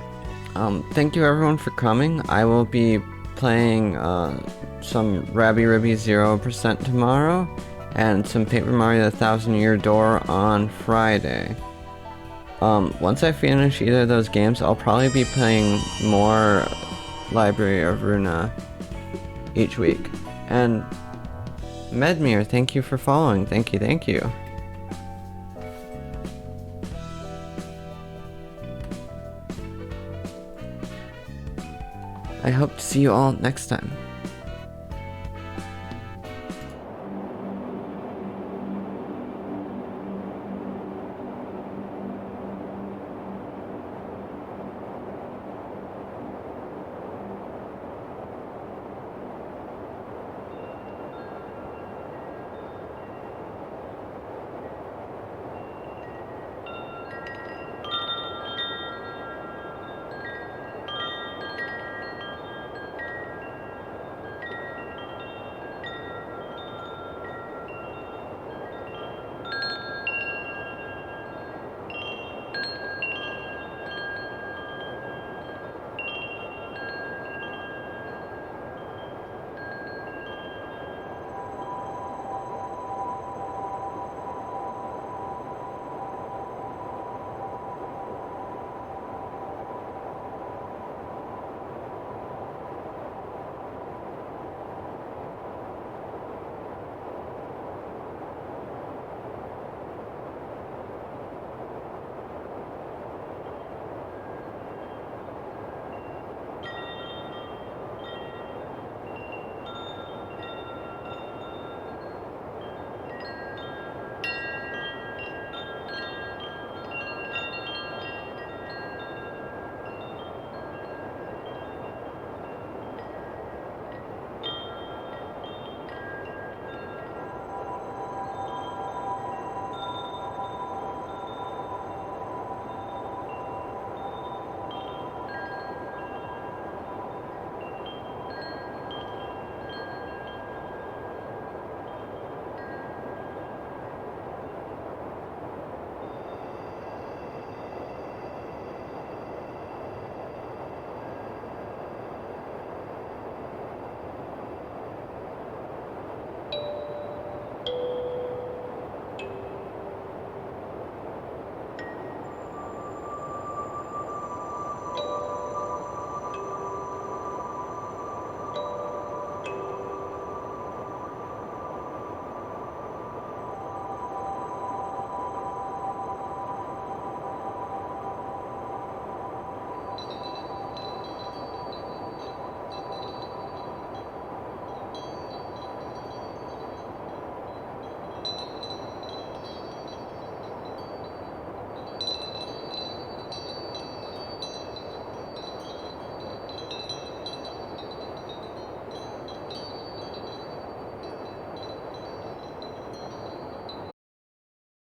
Thank you everyone for coming. I will be playing some Rabby Ribby 0% tomorrow, and some Paper Mario The Thousand Year Door on Friday. Once I finish either of those games, I'll probably be playing more Library of Runa each week. And Medmir, thank you for following. Thank you, thank you. I hope to see you all next time.